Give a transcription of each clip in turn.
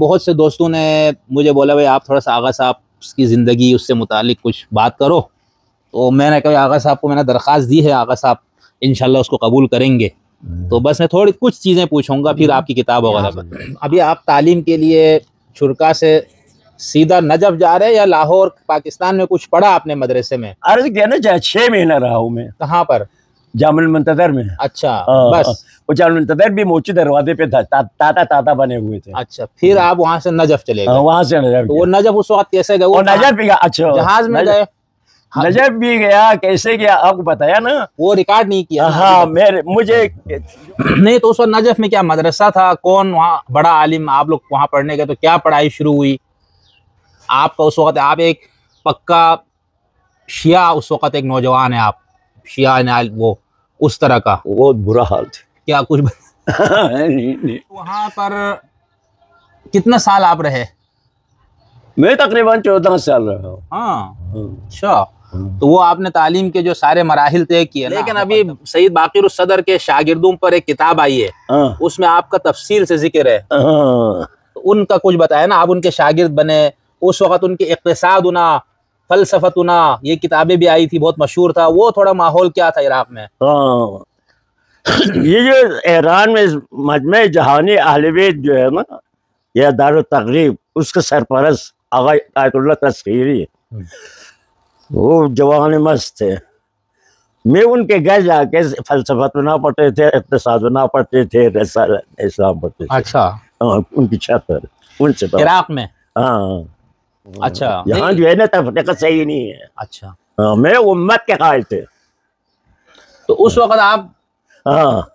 बहुत से दोस्तों ने मुझे बोला भाई आप थोड़ा सा आगा साहब की ज़िंदगी उससे मुतालिक कुछ बात करो, तो मैंने कहा आगा साहब को मैंने दरख्वास्त दी है, आगा साहब इंशाल्लाह उसको कबूल करेंगे। तो बस मैं थोड़ी कुछ चीज़ें पूछूंगा फिर आपकी किताब वगैरह। अभी आप तालीम के लिए शुरका से सीधा नजफ जा रहे हैं या लाहौर पाकिस्तान में कुछ पढ़ा आपने मदरसे में? अर्ज किया ना, 6 महीना रहा हूँ मैं। कहाँ पर? जामुल मुंतज़र में। अच्छा, बस वो जामुल मुंतज़र भी मोची दरवाजे पे ताता बने हुए थे। अच्छा, फिर आप वहाँ से नजफ चले गए? वहाँ से नजफ। तो वो नजफ उस वक्त कैसे गए? वो नजफ भी, अच्छा जहाज में गए? नजफ भी गया, कैसे गया आपको बताया ना, वो रिकॉर्ड नहीं किया। हाँ मुझे नहीं, तो उस वक्त नजफ में क्या मदरसा था, कौन वहाँ बड़ा आलिम, आप लोग वहाँ पढ़ने गए तो क्या पढ़ाई शुरू हुई आपका उस वक्त? आप एक पक्का शिया उस वक्त एक नौजवान है, आप शिया वो उस तरह का? बहुत बुरा हाल था। क्या कुछ नहीं। वहाँ पर कितना साल आप रहे? मैं तकरीबन 14 साल रहा हूँ। हाँ, अच्छा। तो वो आपने तालीम के जो सारे मराहिल तय किए, लेकिन अभी सईद बाक़िर उस सदर के शागिर्दों पर एक किताब आई है, उसमें आपका तफसील से जिक्र है। तो उनका कुछ बताया ना, आप उनके शागिर्द बने, उस वक्त उनके इक़्तिसादुना फ़लसफ़तुना ये किताबें भी आई थी, बहुत मशहूर था वो। थोड़ा माहौल क्या था इराक़ में? ये जो ईरान में मजमे जहानी अहले बैत जो है ना, यह दारुत तक़रीब, उसका सरपरस्त आगा आयतुल्लाह तस्खीरी, वो जवान मस्त थे। मैं उनके घर जाके फ़लसफ़तुना पढ़ते थे, इक़्तिसादुना पढ़ते थे, इस्लाम पढ़ते थे। अच्छा, उनकी छत पर, उनसे इराक़ में? हाँ। अच्छा, यहाँ जो है ना तफ़रीक़ा सही नहीं है। अच्छा, मैं उम्मत के कायल थे। तो उस वक्त आप? हाँ,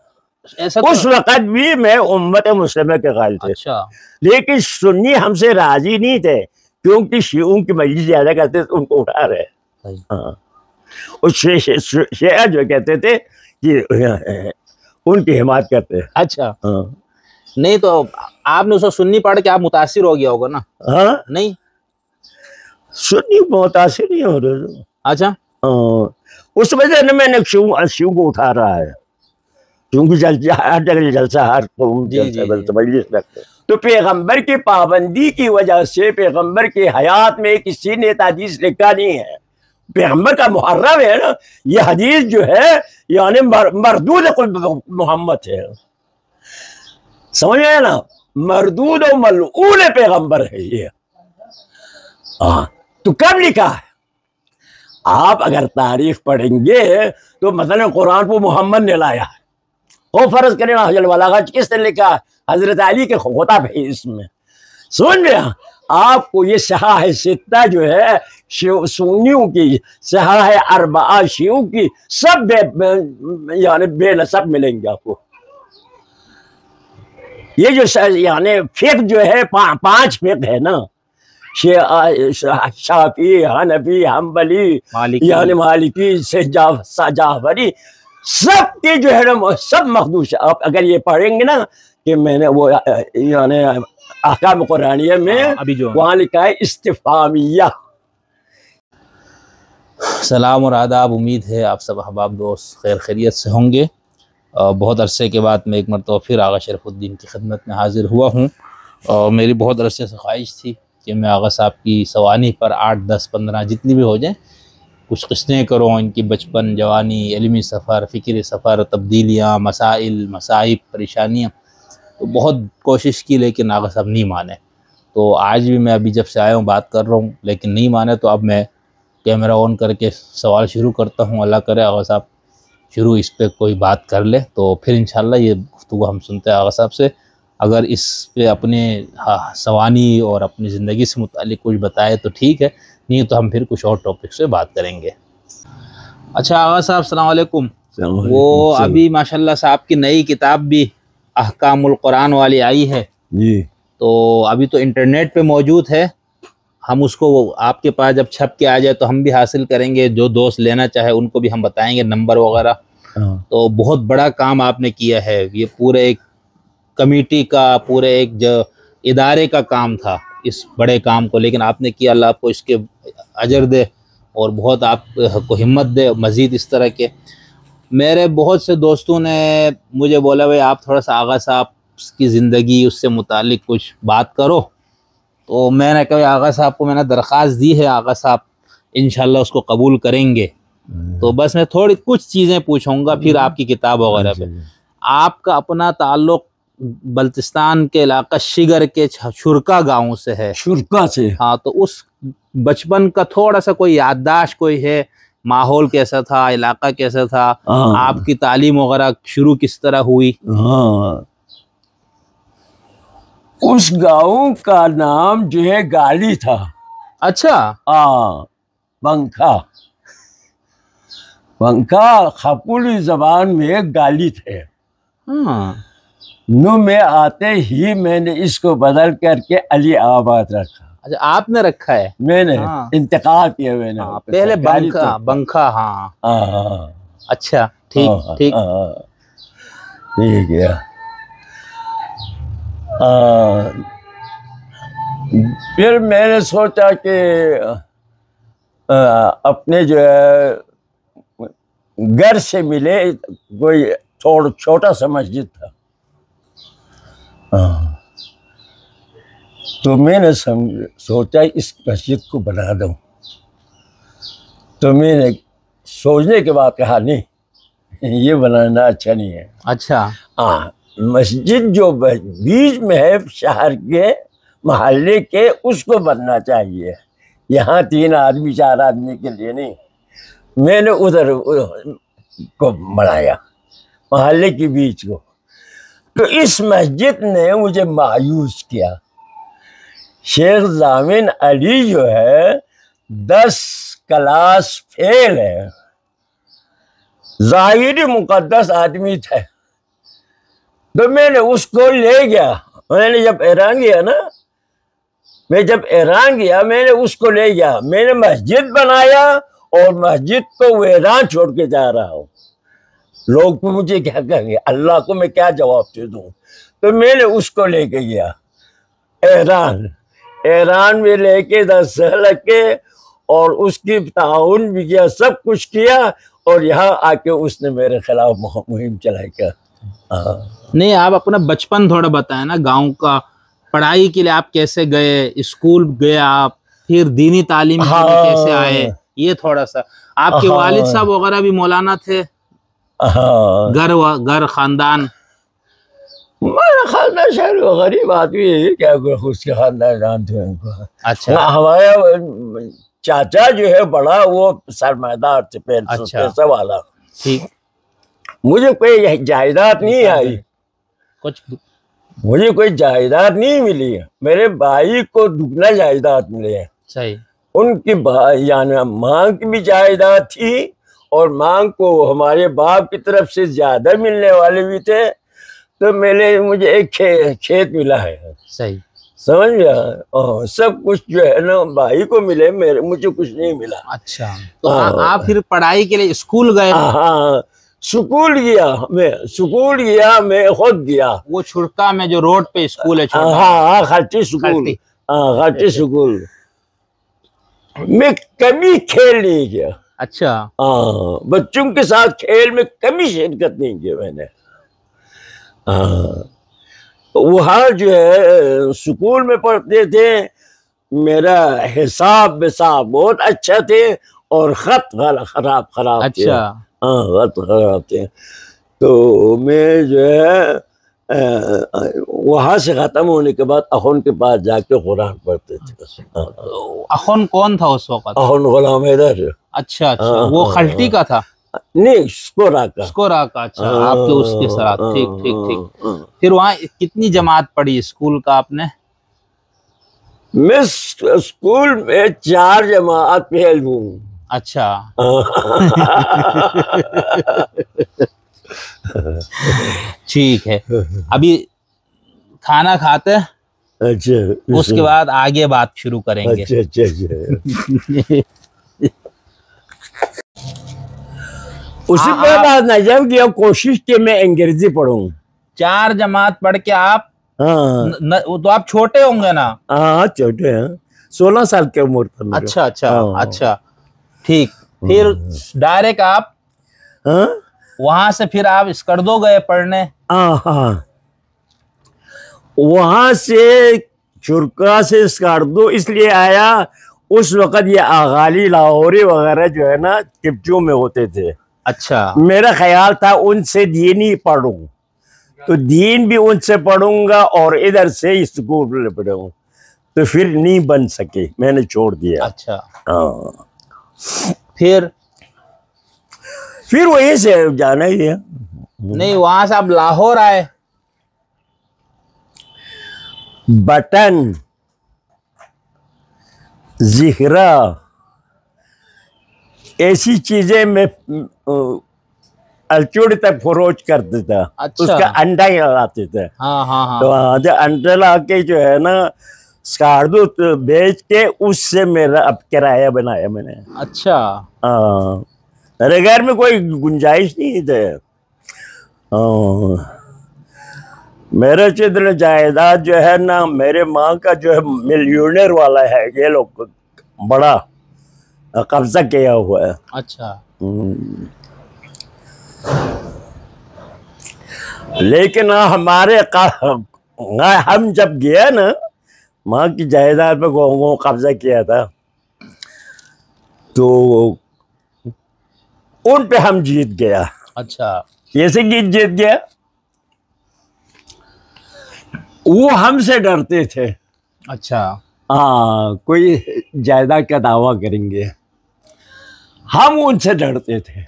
ऐसा उस वक्त भी मैं उम्मत मुस्लिमा के कायल थे। अच्छा, लेकिन सुन्नी हमसे राजी नहीं थे, क्योंकि शियों की मजलिस ज्यादा करते थे, उनको उठा रहे। हाँ, उस शिया जो कहते थे कि उनकी हिमायत करते। अच्छा, हाँ। नहीं तो आपने उसको सुन्नी पढ़ के आप मुतासिर हो गया होगा ना? हाँ, नहीं सुन्नी मुतासिर नहीं हो रहे। अच्छा, उस वजह से मैंने शिव को उठा रहा है, क्योंकि हर जगह जलसा, हर मजलिस रखते। तो पैगंबर की पाबंदी की वजह से पैगंबर की हयात में किसी ने हदीस लिखा नहीं है। पैगंबर का मुहर्रम है ना, ये हदीस जो है यानी मरदूद मोहम्मद है, समझ आया ना, मरदूद और मलऊन पैगंबर है ये। तो कब लिखा है? आप अगर तारीख पढ़ेंगे तो मतलब कुरान को मोहम्मद ने लाया है, वो फर्ज करें हजल वाला किसने लिखा? हजरत अली के खोता है इसमें, समझ गया? आपको ये सहा सित्ता जो है सुन्नियों की, सहा अरबा शियों की, सब यानी बेनसब मिलेंगे आपको। ये जो यानी फिक जो है 5 फिक है ना, शाफी, हनफी, हम्बली, यानी मालिकी से जाफरी, सब की जो है ना सब मखदूश। आप अगर ये पढ़ेंगे ना कि मैंने वो यानी अहकाम कुरानिया में अभी जो वहाँ लिखा है इस्तिफामिया। सलाम और आदाब, उम्मीद है आप सब अहबाब दोस्त खैर खैरियत से होंगे। बहुत अरसे के बाद मैं एक मरतबा फिर आगा शरफुद्दीन की खिदमत में हाजिर हुआ हूँ। मेरी बहुत अरसे से ख्वाहिश थी कि मैं आगा साहब की सवानी पर 8, 10, 15 जितनी भी हो जाए कुछ किस्तें करूँ, इनकी बचपन, जवानी, इल्मी सफ़र, फ़िक्री सफ़र, तब्दीलियाँ, मसाइल, मसाइब, परेशानियाँ, तो बहुत कोशिश की लेकिन आगा साहब नहीं माने। तो आज भी मैं अभी जब से आया हूँ बात कर रहा हूँ, लेकिन नहीं माने, तो अब मैं कैमरा ऑन करके सवाल शुरू करता हूँ। अल्लाह करे आगा साहब शुरू इस पर कोई बात कर ले, तो फिर इंशाल्लाह ये गुफ्तगू हम सुनते हैं आगा साहब से। अगर इस पे अपने सवानी और अपनी ज़िंदगी से मुतालिक कुछ बताए तो ठीक है, नहीं तो हम फिर कुछ और टॉपिक से बात करेंगे। अच्छा आगा साहब, अस्सलाम वालेकुम। वो अभी माशाल्लाह से आपकी नई किताब भी अहकामुल कुरान वाली आई है जी, तो अभी तो इंटरनेट पे मौजूद है। हम उसको आपके पास जब छप के आ जाए तो हम भी हासिल करेंगे, जो दोस्त लेना चाहे उनको भी हम बताएंगे नंबर वगैरह। तो बहुत बड़ा काम आपने किया है, ये पूरे एक कमेटी का, पूरे एक जो इदारे का काम था इस बड़े काम को, लेकिन आपने किया। अल्लाह आपको इसके अजर दे और बहुत आपको हिम्मत दे मज़ीद इस तरह के। मेरे बहुत से दोस्तों ने मुझे बोला भाई आप थोड़ा सा आगा साहब की ज़िंदगी उससे मुतालिक कुछ बात करो, तो मैंने कहा आगा साहब को मैंने दरख्वास्त दी है, आगा साहब इंशाल्लाह उसको कबूल करेंगे। तो बस मैं थोड़ी कुछ चीज़ें पूछूंगा फिर आपकी किताब वगैरह पे। आपका अपना ताल्लुक बल्तिस्तान के इलाका शिगर के शुरका गांव से है। शुरका से? हाँ, तो उस बचपन का थोड़ा सा कोई याददाश्त कोई है? माहौल कैसा था, इलाका कैसा था, आपकी तालीम वगैरह शुरू किस तरह हुई? हाँ, उस गांव का नाम जो है गाली था। अच्छा। हाँ, बंका। बंका खपुली जबान में गाली थे। हाँ। नू में आते ही मैंने इसको बदल करके अली आबाद रखा। अच्छा, आपने रखा है? मैंने इंतकाल किया मैंने। हाँ, पहले बंका। बंका, हाँ। अच्छा, ठीक ठीक ठीक है। फिर मैंने सोचा कि अपने जो है घर से मिले कोई थोड़ा छोटा सा मस्जिद था। तो मैंने सोचा इस मस्जिद को बना दूं। तो मैंने सोचने के बाद कहा नहीं, ये बनाना अच्छा नहीं है। अच्छा। हाँ, मस्जिद जो बीच में है शहर के मोहल्ले के, उसको बनना चाहिए। यहाँ 3 आदमी 4 आदमी के लिए नहीं। मैंने उधर को बनाया, मोहल्ले के बीच को। तो इस मस्जिद ने मुझे मायूस किया। शेख जामिन अली जो है 10 क्लास फेल है, ज़ाहिरी मुकद्दस आदमी थे। तो मैंने उसको ले गया। मैंने जब ईरान गया ना, मैंने उसको ले गया। मैंने मस्जिद बनाया और मस्जिद को वो ईरान छोड़ के जा रहा हूँ। लोग तो मुझे क्या कहेंगे, अल्लाह को मैं क्या जवाब दे दूँ। तो मैंने उसको लेके गया ईरान में लेके 10 साल के, और उसकी ताउन भी किया, सब कुछ किया। और यहाँ आके उसने मेरे खिलाफ मुहिम चलाई। क्या नहीं, आप अपना बचपन थोड़ा बताएं ना, गांव का। पढ़ाई के लिए आप कैसे गए, स्कूल गए आप, फिर दीनी तालीम के लिए कैसे आए, ये थोड़ा सा। आपके वालिद साहब वगैरह भी मौलाना थे? घर खानदान? हमारा खानदान शायद गरीब आदमी है, क्या उसके खानदान जानते हैं उनको। अच्छा। हमारा चाचा जो है बड़ा, वो सरमादार थे, पैसा वाला। ठीक। मुझे कोई जायदाद नहीं आई, मुझे कोई जायदाद नहीं मिली। मेरे भाई को दुगना जायदाद मिले है। सही। उनकी यानी माँ की भी जायदाद थी, और माँ को हमारे बाप की तरफ से ज्यादा मिलने वाले भी थे। तो मुझे एक खेत मिला है। सही। समझ गया। सब कुछ जो है ना भाई को मिले, मुझे कुछ नहीं मिला। अच्छा, तो आप फिर पढ़ाई के लिए स्कूल गए? हाँ, स्कूल गया मैं खुद गया। वो छुड़का में जो रोड पे स्कूल है? हाँ, खर्ची स्कूल। हाँ, खर्ची स्कूल। मैं कभी खेल नहीं किया। अच्छा। हाँ, बच्चों के साथ खेल में कभी शिरकत नहीं किया मैंने। वहाँ जो है स्कूल में पढ़ते थे, मेरा हिसाब विसाब बहुत अच्छा थे, और खत खराब अच्छा। खत खराब थे। तो मैं जो है वहाँ से खत्म होने के बाद अखुन के पास जाके कुरान पढ़ते थे। अखुन कौन था उस वक्त? अखुन गुलाम हैदर। अच्छा अच्छा, वो खल्टी का था? नहीं, स्कोरा का। अच्छा, आपके उसके साथ। ठीक ठीक ठीक। फिर वहाँ कितनी जमात पढ़ी स्कूल का आपने? मैं स्कूल में 4 जमात फेल हूँ। अच्छा। ठीक है, अभी खाना खाते हैं। अच्छा, उसके बाद आगे बात शुरू करेंगे। अच्छा। उसी के बाद नजर किया, कोशिश की मैं अंग्रेजी पढ़ूं। 4 जमात पढ़ के आप? तो आप छोटे होंगे ना? हाँ, छोटे हैं, 16 साल की उम्र था। अच्छा अच्छा अच्छा, ठीक। फिर डायरेक्ट आप वहां से फिर आप स्कर्दो गए पढ़ने? हाँ, वहां से शुरा से स्कार्दो इसलिए आया, उस वक़्त ये अगाली लाहौरी वगैरह जो है ना टिप्टियों में होते थे। अच्छा, मेरा ख्याल था उनसे दीन ही पढ़ूं, तो दीन भी उनसे पढ़ूंगा और इधर से स्कूल पढ़ूं, तो फिर नहीं बन सके, मैंने छोड़ दिया। अच्छा। हाँ, फिर वहीं से जाना ही है। नहीं, वहां से आप लाहौर आए? बटन, जिहरा, ऐसी चीजें मैं अलचूड़ तक फरोज करते था। अच्छा। उसका अंडा ही लाते थे। हाँ हाँ हाँ। तो वहाँ जो अंडा ला के जो है ना स्कार्दो बेच के उससे मेरा अब किराया बनाया मैंने। अच्छा। हाँ, मेरे घर में कोई गुंजाइश नहीं थे। मेरे चित्र जायदाद जो है ना, मेरे माँ का जो है मिलियनेयर वाला है, ये लोग बड़ा कब्जा किया हुआ है। अच्छा। लेकिन हमारे हम जब गया ना, माँ की जायदाद पे वो कब्जा किया था, तो उन पे हम जीत गया। अच्छा। कैसे जीत गया? वो हमसे डरते थे। अच्छा। हाँ, कोई जायदाद का दावा करेंगे, हम उनसे डरते थे।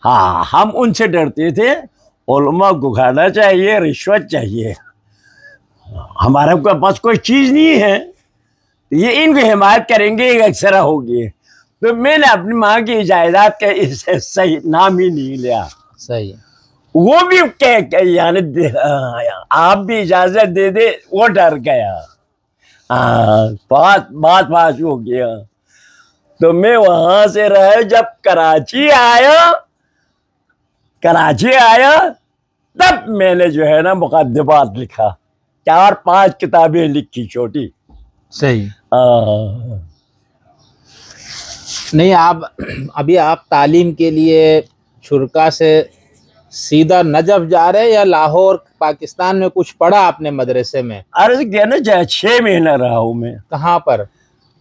हाँ, हम उनसे डरते थे। उलमा को खाना चाहिए, रिश्वत चाहिए, हमारे पास कोई चीज नहीं है, ये इनको हिमायत करेंगे, अक्सर होगी। तो मैंने अपनी माँ की जायदाद का इससे सही नाम ही नहीं लिया। सही। वो भी यानी आप भी इजाजत दे दे, वो डर गया। बात हो गया। तो मैं वहां से रहा, जब कराची आया तब मैंने जो है ना मुकद्दमात लिखा, 4-5 किताबें लिखी छोटी। सही। नहीं, आप तालीम के लिए शुरा से सीधा नजफ जा रहे हैं या लाहौर पाकिस्तान में कुछ पढ़ा आपने मदरसे में? अर्ज किया ना, 6 महीना रहा हूँ मैं। कहाँ पर?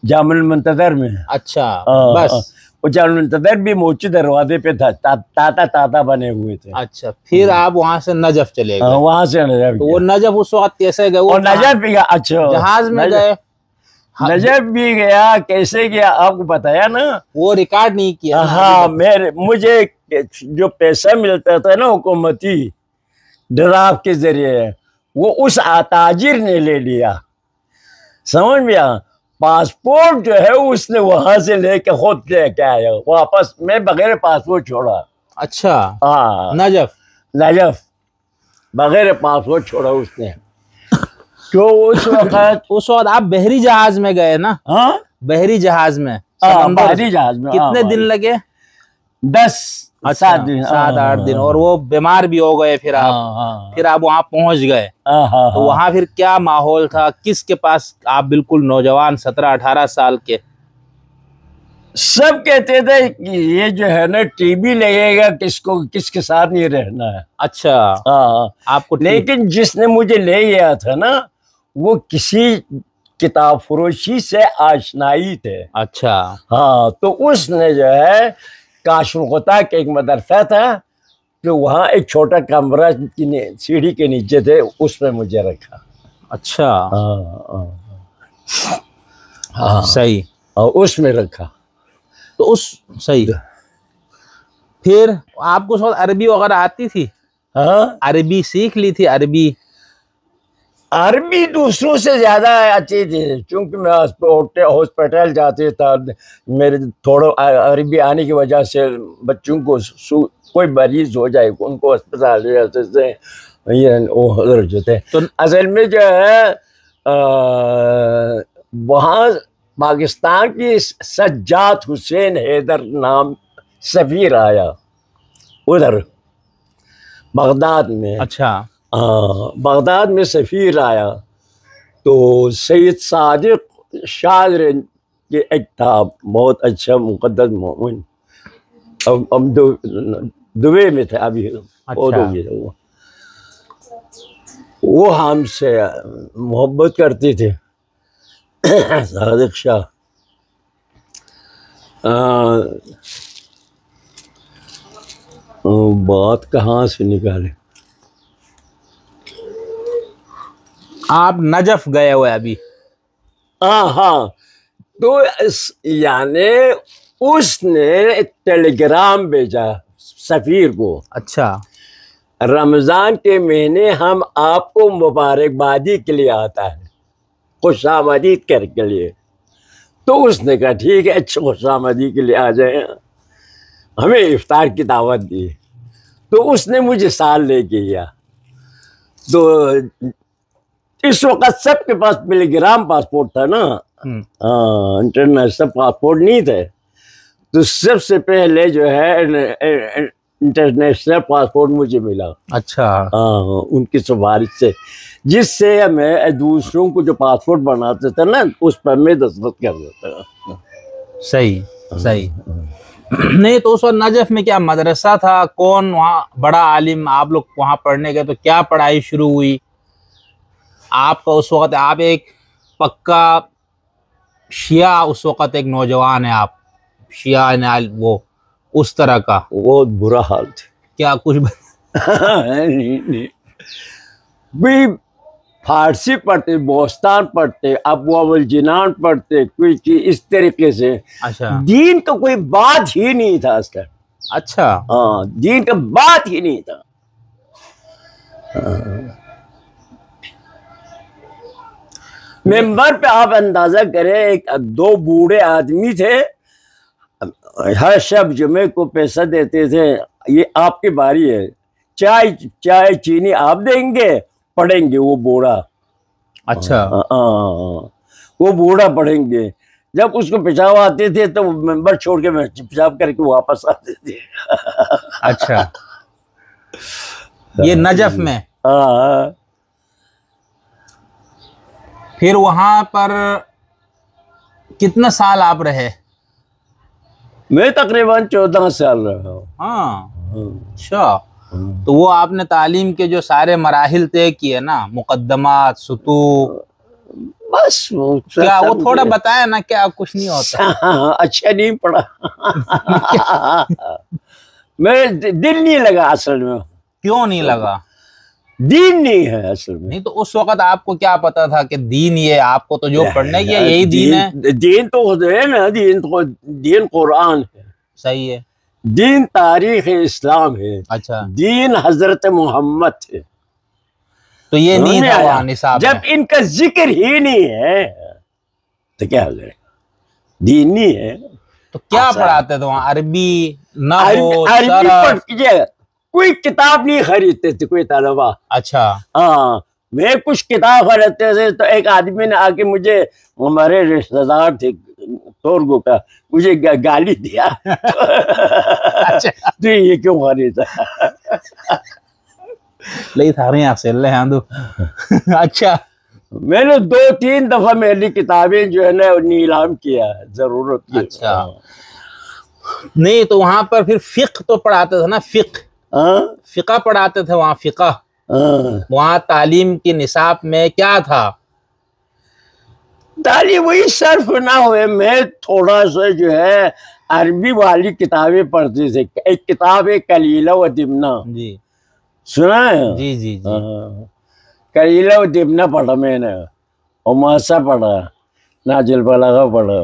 जामुल मुंतजर में। अच्छा। बस वो जामुल मुंतजर भी मोची दरवाजे पे था, ताता बने हुए थे। अच्छा, फिर आप वहाँ से नजफ चले गए? वहां से नजफ। तो वो नजफ उस वक्त कैसे गए? वो नजफ भी गया। अच्छा, जहाज में गए? नजफ भी गया। कैसे गया आपको बताया ना, वो रिकॉर्ड नहीं किया। हाँ, मुझे जो पैसा मिलता था ना हुकूमती ड्राफ्ट के जरिए, वो उस ताजिर ने ले लिया, समझ में आ। पासपोर्ट जो है उसने वहां से लेके खुद लेके आया वापस, मैं बगैर पासपोर्ट छोड़ा। अच्छा। हाँ, नजफ बगैर पासपोर्ट छोड़ा उसने। तो उस वक्त आप बहरी जहाज में गए ना? हाँ, बहरी जहाज में। बहरी जहाज में कितने दिन लगे? 7 दिन, 7-8 दिन। और वो बीमार भी हो गए फिर आप? फिर आप वहां पहुंच गए, तो वहां फिर क्या माहौल था? किसके पास आप बिल्कुल नौजवान 17-18 साल के? सब कहते थे कि ये जो है ना टीबी लगेगा, किसके साथ नहीं रहना है। अच्छा। आपको? लेकिन जिसने मुझे ले गया था ना, वो किसी किताब फरोशी से आशनाई थे। अच्छा। हाँ, तो उसने जो है काशुगता के एक मदरसा था, तो वहाँ एक छोटा कमरा सीढ़ी के नीचे थे, उसमें मुझे रखा। अच्छा। हाँ, सही। और उसमें रखा, तो सही। फिर आपको थोड़ा अरबी वगैरह आती थी? हाँ, अरबी सीख ली थी? अरबी दूसरों से ज्यादा अच्छी थी, क्योंकि मैं हॉस्पिटल जाते था, मेरे थोड़ा अरबी आने की वजह से बच्चों को कोई मरीज हो जाए उनको अस्पताल से ये जो थे। तो असल में जो है वहाँ पाकिस्तान की सज्जाद हुसैन हैदर नाम सफीर आया उधर बगदाद में। अच्छा। बगदाद में सफीर आया, तो सैयद सादिक शाह के एक था, बहुत अच्छा मुक़द्दस मोमिन, हम दुबई में थे अभी। अच्छा। वो हमसे मोहब्बत करते थे। सादिक शाह बात कहाँ से निकाले? आप नजफ गए हुए अभी? हाँ, तो यानी उसने टेलीग्राम भेजा सफीर को। अच्छा। रमजान के महीने हम आपको मुबारकबादी के लिए आता है, खुशामदीद कर के लिए। तो उसने कहा ठीक है, अच्छा खुशामदी के लिए आ जाए, हमें इफ्तार की दावत दी। तो उसने मुझे साल लेके गया। तो इस वक्त सबके पास टेलीग्राम पासपोर्ट था ना, इंटरनेशनल पासपोर्ट नहीं थे। तो सबसे पहले जो है इंटरनेशनल पासपोर्ट मुझे मिला। अच्छा। उनकी सिफारिश से, जिससे मैं दूसरों को जो पासपोर्ट बनाते थे ना, उस पर मैं दस्तखत कर देता था। सही सही। नहीं तो उस वक्त नजफ में क्या मदरसा था, कौन वहाँ बड़ा आलिम, आप लोग वहाँ पढ़ने गए तो क्या पढ़ाई शुरू हुई आपका उस वक्त? आप एक पक्का शिया उस वक्त एक नौजवान है, आप शिया वो उस तरह का? बहुत बुरा हाल था। क्या कुछ नहीं। भी फारसी पढ़ते, बोस्तान पढ़ते, अबवाबुल जिनान पढ़ते, कोई इस तरीके से। अच्छा। दीन का कोई बात ही नहीं था असर। अच्छा। हाँ, दीन का बात ही नहीं था। मेंबर पे आप अंदाजा करें, दो बूढ़े आदमी थे, हर शब जुमे को पैसा देते थे, ये आपकी बारी है, चाय चीनी आप देंगे, पढ़ेंगे वो बूढ़ा। अच्छा। वो बूढ़ा पढ़ेंगे। जब उसको पेशाब आते थे तो मेंबर छोड़ के मैं पेशाब करके वापस आते थे। अच्छा। ये नजफ में? हाँ। फिर वहां पर कितना साल आप रहे? मैं तकरीबन 14 साल रहा हूँ। हाँ। अच्छा। तो वो आपने तालीम के जो सारे मराहिल तय किए ना, मुकद्दमात, सुतूक, बस क्या वो थोड़ा बताया ना? क्या कुछ नहीं होता? अच्छा नहीं पढ़ा। मैं दिल नहीं लगा असल में। क्यों नहीं लगा? दीन नहीं है असल में। नहीं तो उस वक्त आपको क्या पता था कि दीन ये, आपको तो जो पढ़ने की यही दीन है? दीन तो है ना, दीन कुरान है। सही है। दीन तारीख इस्लाम है। अच्छा। दीन हजरत मोहम्मद है। तो ये नहीं था वहाँ निसाब जब इनका जिक्र ही नहीं है तो क्या हो जाए? दीन नहीं है तो क्या पढ़ाते थे वहाँ? अरबी, नहव, सरफ? कोई किताब नहीं खरीदते थे कोई तलबा। अच्छा। हाँ, मैं कुछ किताब खरीदते थे तो एक आदमी ने आके मुझे, हमारे रिश्तेदार थे तोरगो का, मुझे गाली दिया। अच्छा। तो ये क्यों खरीदा? ले थारे आपसे ले आंदो। अच्छा। मैंने 2-3 दफा मेरी किताबें जो है ना नीलाम किया है, जरूरत की। अच्छा। नहीं तो वहां पर फिर फिक्र तो पढ़ाते थे ना? फिका पढ़ाते थे वहाँ? फिका वहाँ तालीम के निसाब में क्या था? तालीम वही सर्फ ना हुए। मैं थोड़ा सा जो है अरबी वाली किताबें पढ़ती थी। एक किताब है कलीला व दिमना, जी सुना है? जी जी जी। कलीला व दिमना पढ़ा मैंने, और मासा पढ़ा, नाजिल बलागा पढ़ा।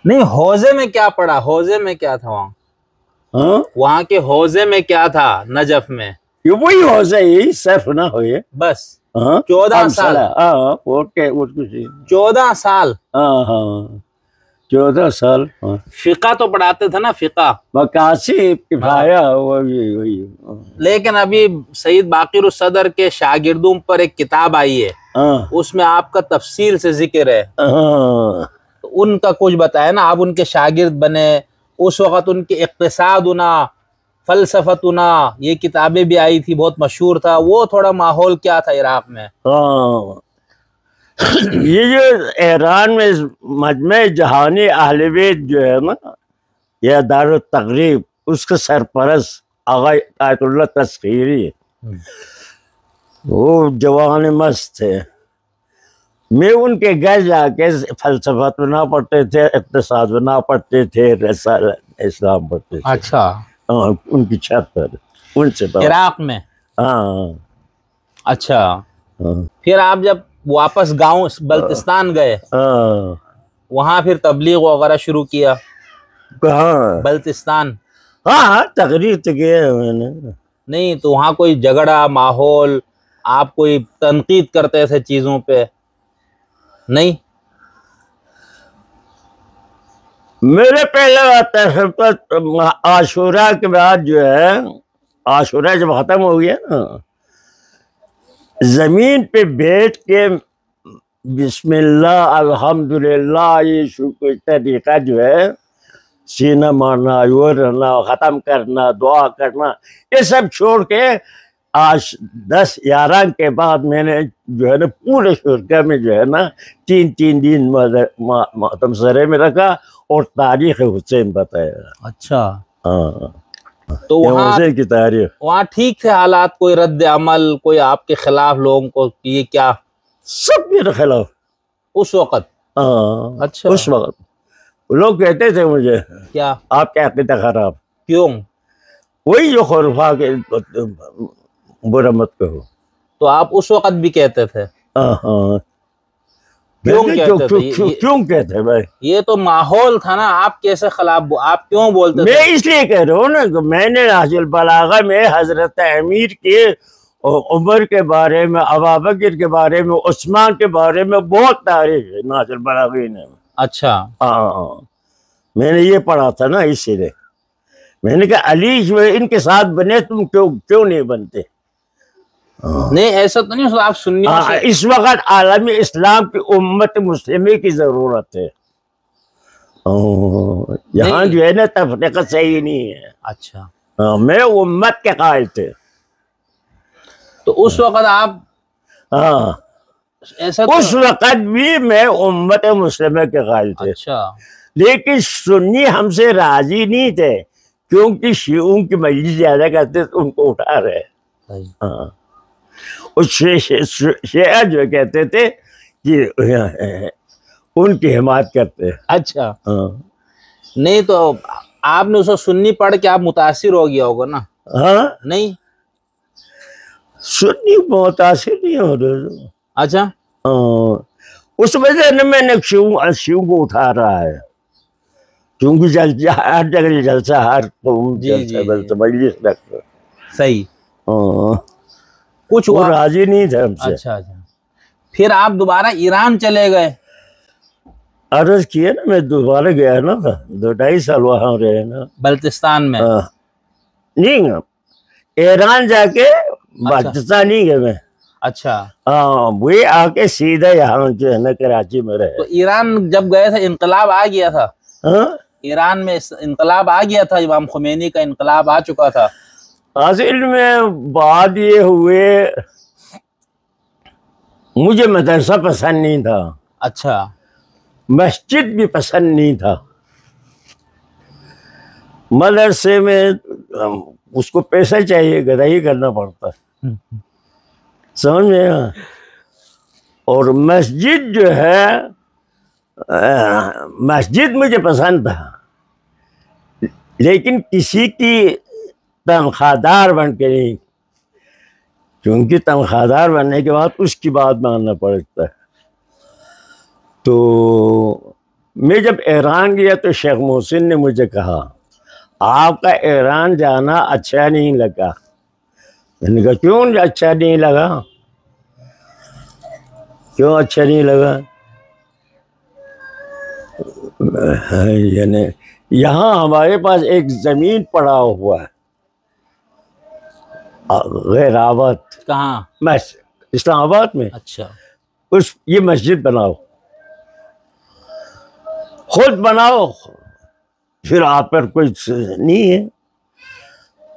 नहीं, हौजे में क्या पढ़ा? हौजे में क्या था वहाँ? वहाँ के हौजे में क्या था नजफ में? ये वही हौजे ही, सर्फ ना हुए बस। 14 साल? 14 साल? 14 साल। फिका तो पढ़ाते थे ना? फिका मकासी किफाया वही। लेकिन अभी सईद बाकिर सदर के शागिर्दों पर एक किताब आई है, उसमें आपका तफसील से जिक्र है। तो उनका कुछ बताया ना, आप उनके शागिर्द बने, उस वक़्त उनके इक़्तिसादुना, फ़लसफ़तुना, ये किताबें भी आई थी, बहुत मशहूर था। वो थोड़ा माहौल क्या था इराक़ में? ये जो ईरान में मजमे जहानी अहले बैत जो है ना, यह दारुत तक़रीब, उसके सरपरस्त आगा आयतुल्लाह तस्खीरी, वो जवान मस्त थे। मैं उनके घर जाके फलसफा बना पढ़ते थे, इक़्तिसाद बना पढ़ते थे, इस्लाम पढ़ते थे। अच्छा। हाँ, उनकी छत पर, उनसे इराक में। हाँ। अच्छा। हाँ। फिर आप जब वापस गांव बल्तिस्तान गए, वहां फिर तबलीग वगैरह शुरू किया? कहाँ? बल्तिस्तान। हाँ, तकरीर तो किया है मैंने। नहीं तो वहाँ कोई झगड़ा माहौल, आप कोई तनकीद करते थे चीजों पे? नहीं। मेरे पहले आशूरा के बाद जो है, आशूरा जब खत्म हो गया ना, जमीन पे बैठ के बिस्मिल्लाह अल्हम्दुलिल्लाह ये शुक्र तरीका जो है, सीना मारना, यो रहना, खत्म करना, दुआ करना, ये सब छोड़ के आज 10-11 के बाद मैंने जो है ना पूरे शुरका में जो है ना 3-3 दिन मातम सरे में रखा और तारीख हुसैन बताया। अच्छा। हाँ, तो वहाँ की तारीख, वहाँ ठीक थे हालात? कोई रद्द अमल, कोई आपके खिलाफ लोगों को ये क्या? सब मेरे खिलाफ उस वक़्त। हाँ। अच्छा। उस वक़्त लोग कहते थे मुझे, क्या आप क्या कहते खराब? क्यों? वही जो खुलफा के बुरा मत कहो। तो आप उस वक़्त भी कहते थे? हाँ। क्यों कहते थे? क्यों कहते भाई? ये तो माहौल था ना, आप कैसे खिलाफ, आप क्यों बोलते थे? मैं इसलिए कह रहा हूँ ना कि मैंने नाजिल बलागा में हजरत अमीर के उमर के बारे में, अबू बकर के बारे में, उस्मान के बारे में बहुत तारीफ है नाजिल बलागी ने। अच्छा। हाँ, मैंने ये पढ़ा था ना, इसीलिए मैंने कहा अली जो है इनके साथ बने, तुम क्यों नहीं बनते? नहीं ऐसा तो नहीं, आप सुन्नियों से। इस वक्त आलमी इस्लाम की उम्मत मुस्लिमी की जरूरत है। यहाँ जो है ना तफरीका सही नहीं है। अच्छा। मैं उम्मत के कायल थे। तो उस वक्त आप, हाँ ऐसा तो उस वक्त भी मैं उम्मत मुस्लिमा के कायल थे। अच्छा। लेकिन सुन्नी हमसे राजी नहीं थे, क्योंकि शियों की मजलिस ज्यादा करते तो उनको उठा रहे। हाँ, शिया जो कहते थे कि उनकी हिमायत करते। अच्छा। हाँ। नहीं तो आपने उसको सुन्नी पढ़ के आप मुतासिर हो गया होगा ना? हाँ। नहीं, सुन्नी मुतासिर नहीं हो रहे। अच्छा। हाँ, उस वजह से मैंने शिव को उठा रहा है, क्योंकि हर जगह जलसा, हर मजलिस रखते। सही। हाँ, कुछ वो राजी नहीं थे हमसे। अच्छा अच्छा। फिर आप दोबारा ईरान चले गए? अर्ज किया ना, मैं दोबारा गया ना, 2-2.5 साल वहां रहे ना, बल्तिस्तान में। नहीं, ईरान जाके बल्तिस्तान नहीं गए मैं। अच्छा। हाँ, वो आके सीधा यहाँ जो है ना कराची में रहे। तो ईरान जब गए थे इनकलाब आ गया था? हाँ? ईरान में इनकलाब आ गया था, इमाम खुमैनी का इनकलाब आ चुका था। असल में बात ये हुए, मुझे मदरसा पसंद नहीं था। अच्छा। मस्जिद भी पसंद नहीं था। मदरसे में उसको पैसा चाहिए, गदाई करना पड़ता, समझ में? और मस्जिद जो है, मस्जिद मुझे पसंद था, लेकिन किसी की तनख्वाहदार बन के नहीं, क्योंकि तनख्वाहदार बनने के बाद उसकी बात मानना पड़ता है। तो मैं जब ईरान गया तो शेख मोहसिन ने मुझे कहा आपका ईरान जाना अच्छा नहीं लगा। मैंने कहा क्यों अच्छा नहीं लगा? क्यों अच्छा नहीं लगा? यानी यहाँ हमारे पास एक जमीन पड़ा हुआ है गैराबाद। कहाँ? इस्लामाबाद में। अच्छा। ये मस्जिद बनाओ, खुद बनाओ, फिर आप पर कोई नहीं है।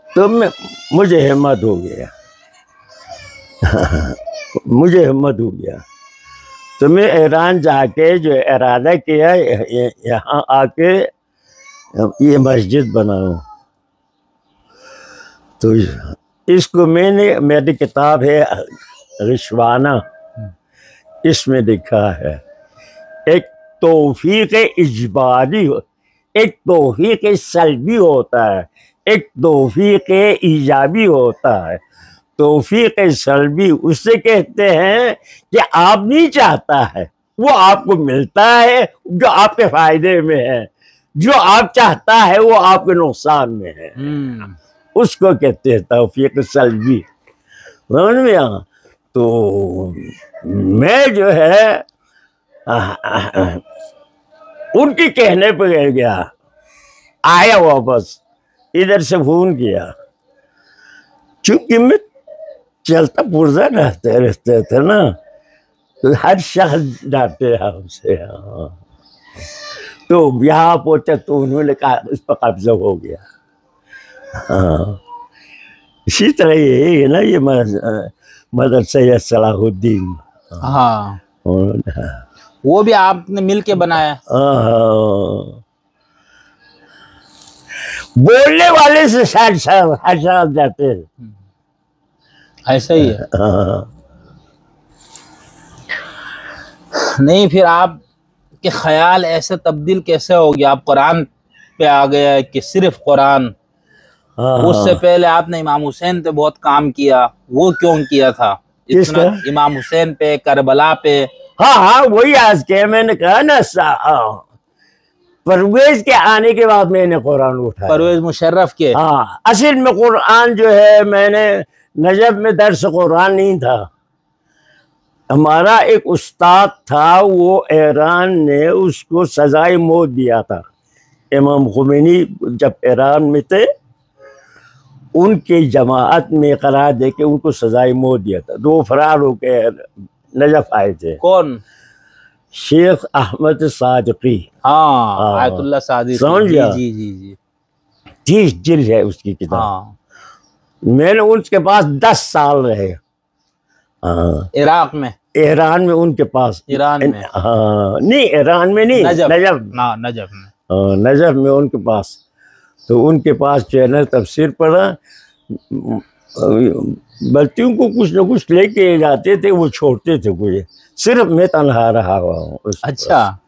तो मुझे हिम्मत हो गया मुझे हिम्मत हो गया, तो मैं ईरान जाके जो इरादा किया यहाँ आके ये मस्जिद बनाऊं। तो इसको मेरी किताब है रिशवाना, इसमें लिखा है एक तौफीक इजबारी, एक तौफीक सल्बी होता है, एक तौफीक ईजाबी होता है। तौफीक सल्बी उससे कहते हैं कि आप नहीं चाहता है वो आपको मिलता है जो आपके फायदे में है, जो आप चाहता है वो आपके नुकसान में है, उसको कहते हैं तौफीक सल्बी। समझ में आ? तो मैं जो है उनके कहने पर गया, आया वापस, इधर से फोन किया, चूंकि मैं चलता पुर्जा रहते थे ना, तो हर शख्स डांटे हमसे। तो यहाँ पहुंचा तो उन्होंने कहा उस पर कब्जा हो गया। हाँ, इसी तरह ये है ना, ये मदरसा सलाहुद्दीन। हाँ, वो भी आपने मिल के बनाया? बोलने वाले से शायद जाते हैं। ऐसा ही है। नहीं, फिर आप के ख्याल ऐसे तब्दील कैसे हो गया? आप कुरान पे आ गए कि सिर्फ कुरान? उससे पहले आपने इमाम हुसैन पे बहुत काम किया, वो क्यों किया था इतना? इमाम हुसैन पे, करबला पे। हाँ, वही आज के मैंने कहा ना, परवेज के आने के बाद मैंने कुरान उठाया। परवेज मुशर्रफ के? हाँ, असल में कुरान जो है, मैंने नजब में दर्स कुरान नहीं था। हमारा एक उस्ताद था, वो ईरान ने उसको सजाए मौत दिया था। इमाम खुमैनी जब ईरान में थे, उनके जमाअत में करार दे के उनको सजाए मौत दिया था। दो फरार होके नजफ आए थे। कौन? शेख अहमद सादिकी। हाँ, आयतुल्लाह सादिकी। समझ गया? जी जी जी। 30 जिल्द है उसकी किताब। हाँ। मैंने उसके पास 10 साल रहे। इराक में? ईरान में उनके पास। ईरान में? हाँ, नहीं ईरान में नहीं, नजफ में। नजफ में उनके पास। तो उनके पास जो है ना तफसीर पढ़ा, बच्चों को कुछ न कुछ लेके जाते थे, वो छोड़ते थे मुझे, सिर्फ मैं तनहा रहा हुआ हूँ। अच्छा।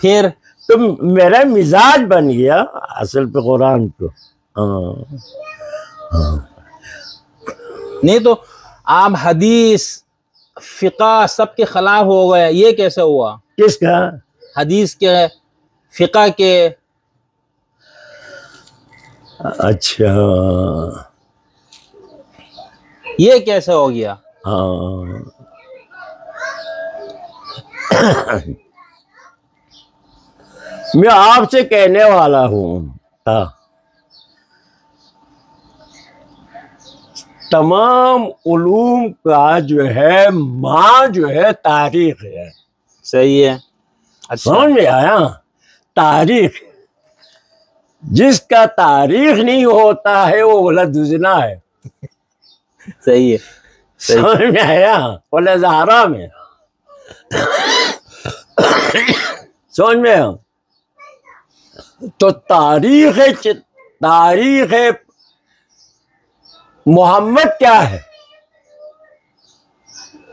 फिर तो मेरा मिजाज बन गया असल पे कुरान को। नहीं तो आप हदीस फिका सबके खिलाफ हो गए, ये कैसे हुआ? किसका? हदीस के, फिका के। अच्छा, ये कैसे हो गया? हाँ। मैं आपसे कहने वाला हूँ, तमाम उलूम का जो है माँ जो है तारीख है। सही है। अच्छा, समझ में आया? तारीख, जिसका तारीख नहीं होता है वो गलत दुजना है। सही है। समझ में आया? बोले ज़हरा में समझ में आया? तो तारीख है मोहम्मद क्या है?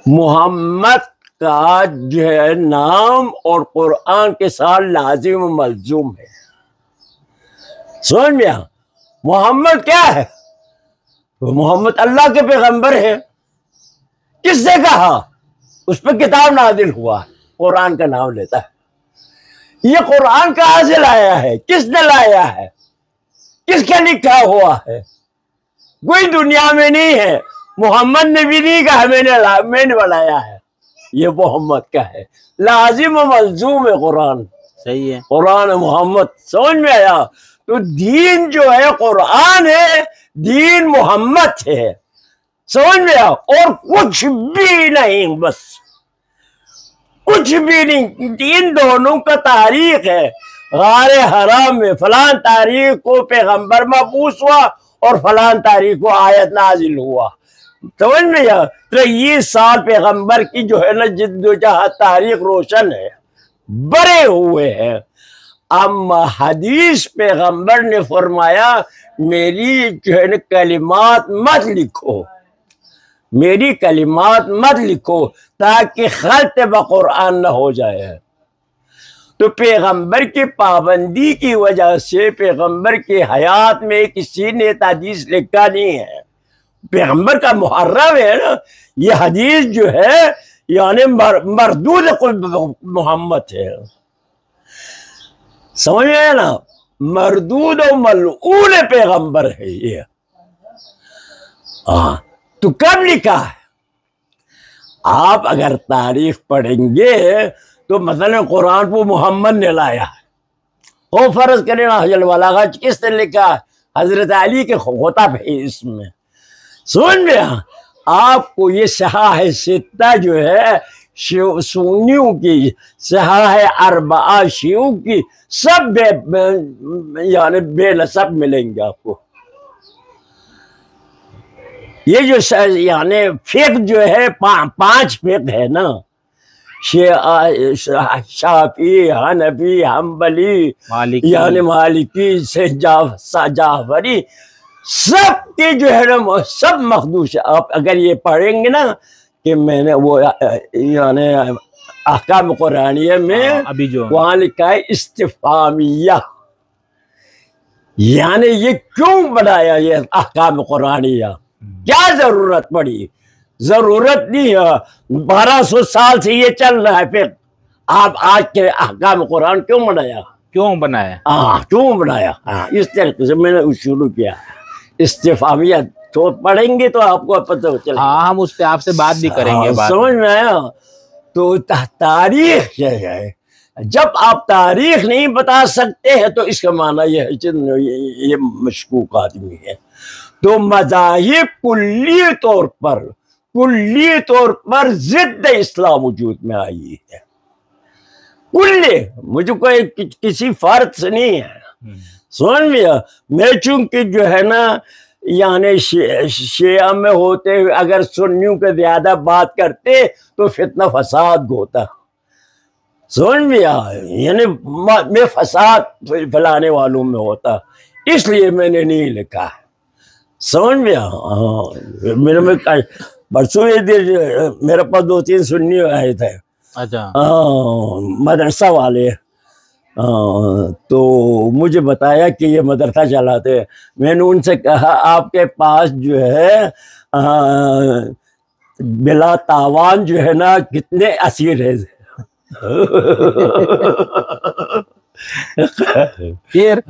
मोहम्मद का जो है नाम और कुरान के साथ लाजिम मलजूम है। समझ में आया? मोहम्मद क्या है? तो मोहम्मद अल्लाह के पैगंबर है। किसने कहा? उस पर किताब नाजिल हुआ, कुरान का नाम लेता है। ये कुरान कहाँ से लाया है? किसने लाया है? किसका लिखा हुआ है? कोई दुनिया में नहीं है। मोहम्मद ने भी नहीं कहा मैंने बनाया है, ये मोहम्मद का है। लाजिम मलजूम है कुरान। सही है। कुरान मोहम्मद। समझ में आया? तो दीन जो है कुरान है, दीन मोहम्मद है। समझ में आया? और कुछ भी नहीं, बस कुछ भी नहीं। इन दोनों का तारीख है। गारे हराम में फलान तारीख को पैगंबर मबूस हुआ और फलान तारीख को आयत नाजिल हुआ। समझ में आया? तो ये साल पैगंबर की जो है ना जिद्दोजहद तारीख रोशन है, बड़े हुए हैं। अम्मा हदीस पैगंबर ने फरमाया मेरी जो है ना कलिमात मत लिखो, मेरी कलिमात मत लिखो ताकि खल्त बकुरान न हो जाए। तो पैगंबर की पाबंदी की वजह से पैगंबर की हयात में किसी ने हदीस लिखा नहीं है। पैगंबर का मुहर्रम है ना, ये हदीस जो है यानी मरदूद मोहम्मद है, समझ में ना, मरदूद और मलऊन पैगंबर है ये। तो कब लिखा है? आप अगर तारीख पढ़ेंगे तो मतलब कुरान को मोहम्मद ने लाया है, वो फर्ज करें ना हजल वाला किसने लिखा? हजरत अली के खोता है इसमें। सुन में आपको ये सहाह सित्ता जो है सुन्नियों की, सहाह अरबा शियों की, सब यानी बेनसब मिलेंगे आपको। ये जो यानी फिक जो है पांच फिक है ना, शाफी, हनफी, हम्बली, यानी मालिकी से जाफरी, सब के जो है ना सब मखदूश। आप अगर ये पढ़ेंगे ना कि मैंने वो यानी अहकाम कुरानिया में अभी जो वहां लिखा है इस्तिफामिया, यानी ये क्यों बनाया ये अहकाम कुरानिया, क्या जरूरत पड़ी? जरूरत नहीं है, 1200 साल से ये चल रहा है, फिर आप आज के अहकाम कुरान क्यों बनाया? क्यों बनाया? क्यों बनाया? इस तरीके से मैंने शुरू किया। इस्तिफामिया तो पढ़ेंगे तो आपको पता चलेगा। हम उस पर आपसे बात भी करेंगे। समझ में आया? तो तारीख है, जब आप तारीख नहीं बता सकते हैं तो इसका माना यह है ये मशकूक आदमी है। तो मज़ाहिब कुल्ली तौर पर जिद्द इस्लाम वजूद में आई है। कुल्ली, मुझे कोई किसी फर्क से नहीं है, समझ में? मैं चूंकि जो है ना यानी शिया में होते हुए अगर सुन्नियों के ज्यादा बात करते तो फितना फसाद होता, समझ में? यानी मैं फसाद फैलाने वालों में होता, इसलिए मैंने नहीं लिखा, समझ में? मेरे में परसों मेरे पास 2-3 सुन्नी आए थे। अच्छा। मदरसा वाले, तो मुझे बताया कि ये मदरसा चलाते हैं। मैंने उनसे कहा आपके पास जो है बिला तावान जो है ना कितने असीर है? फिर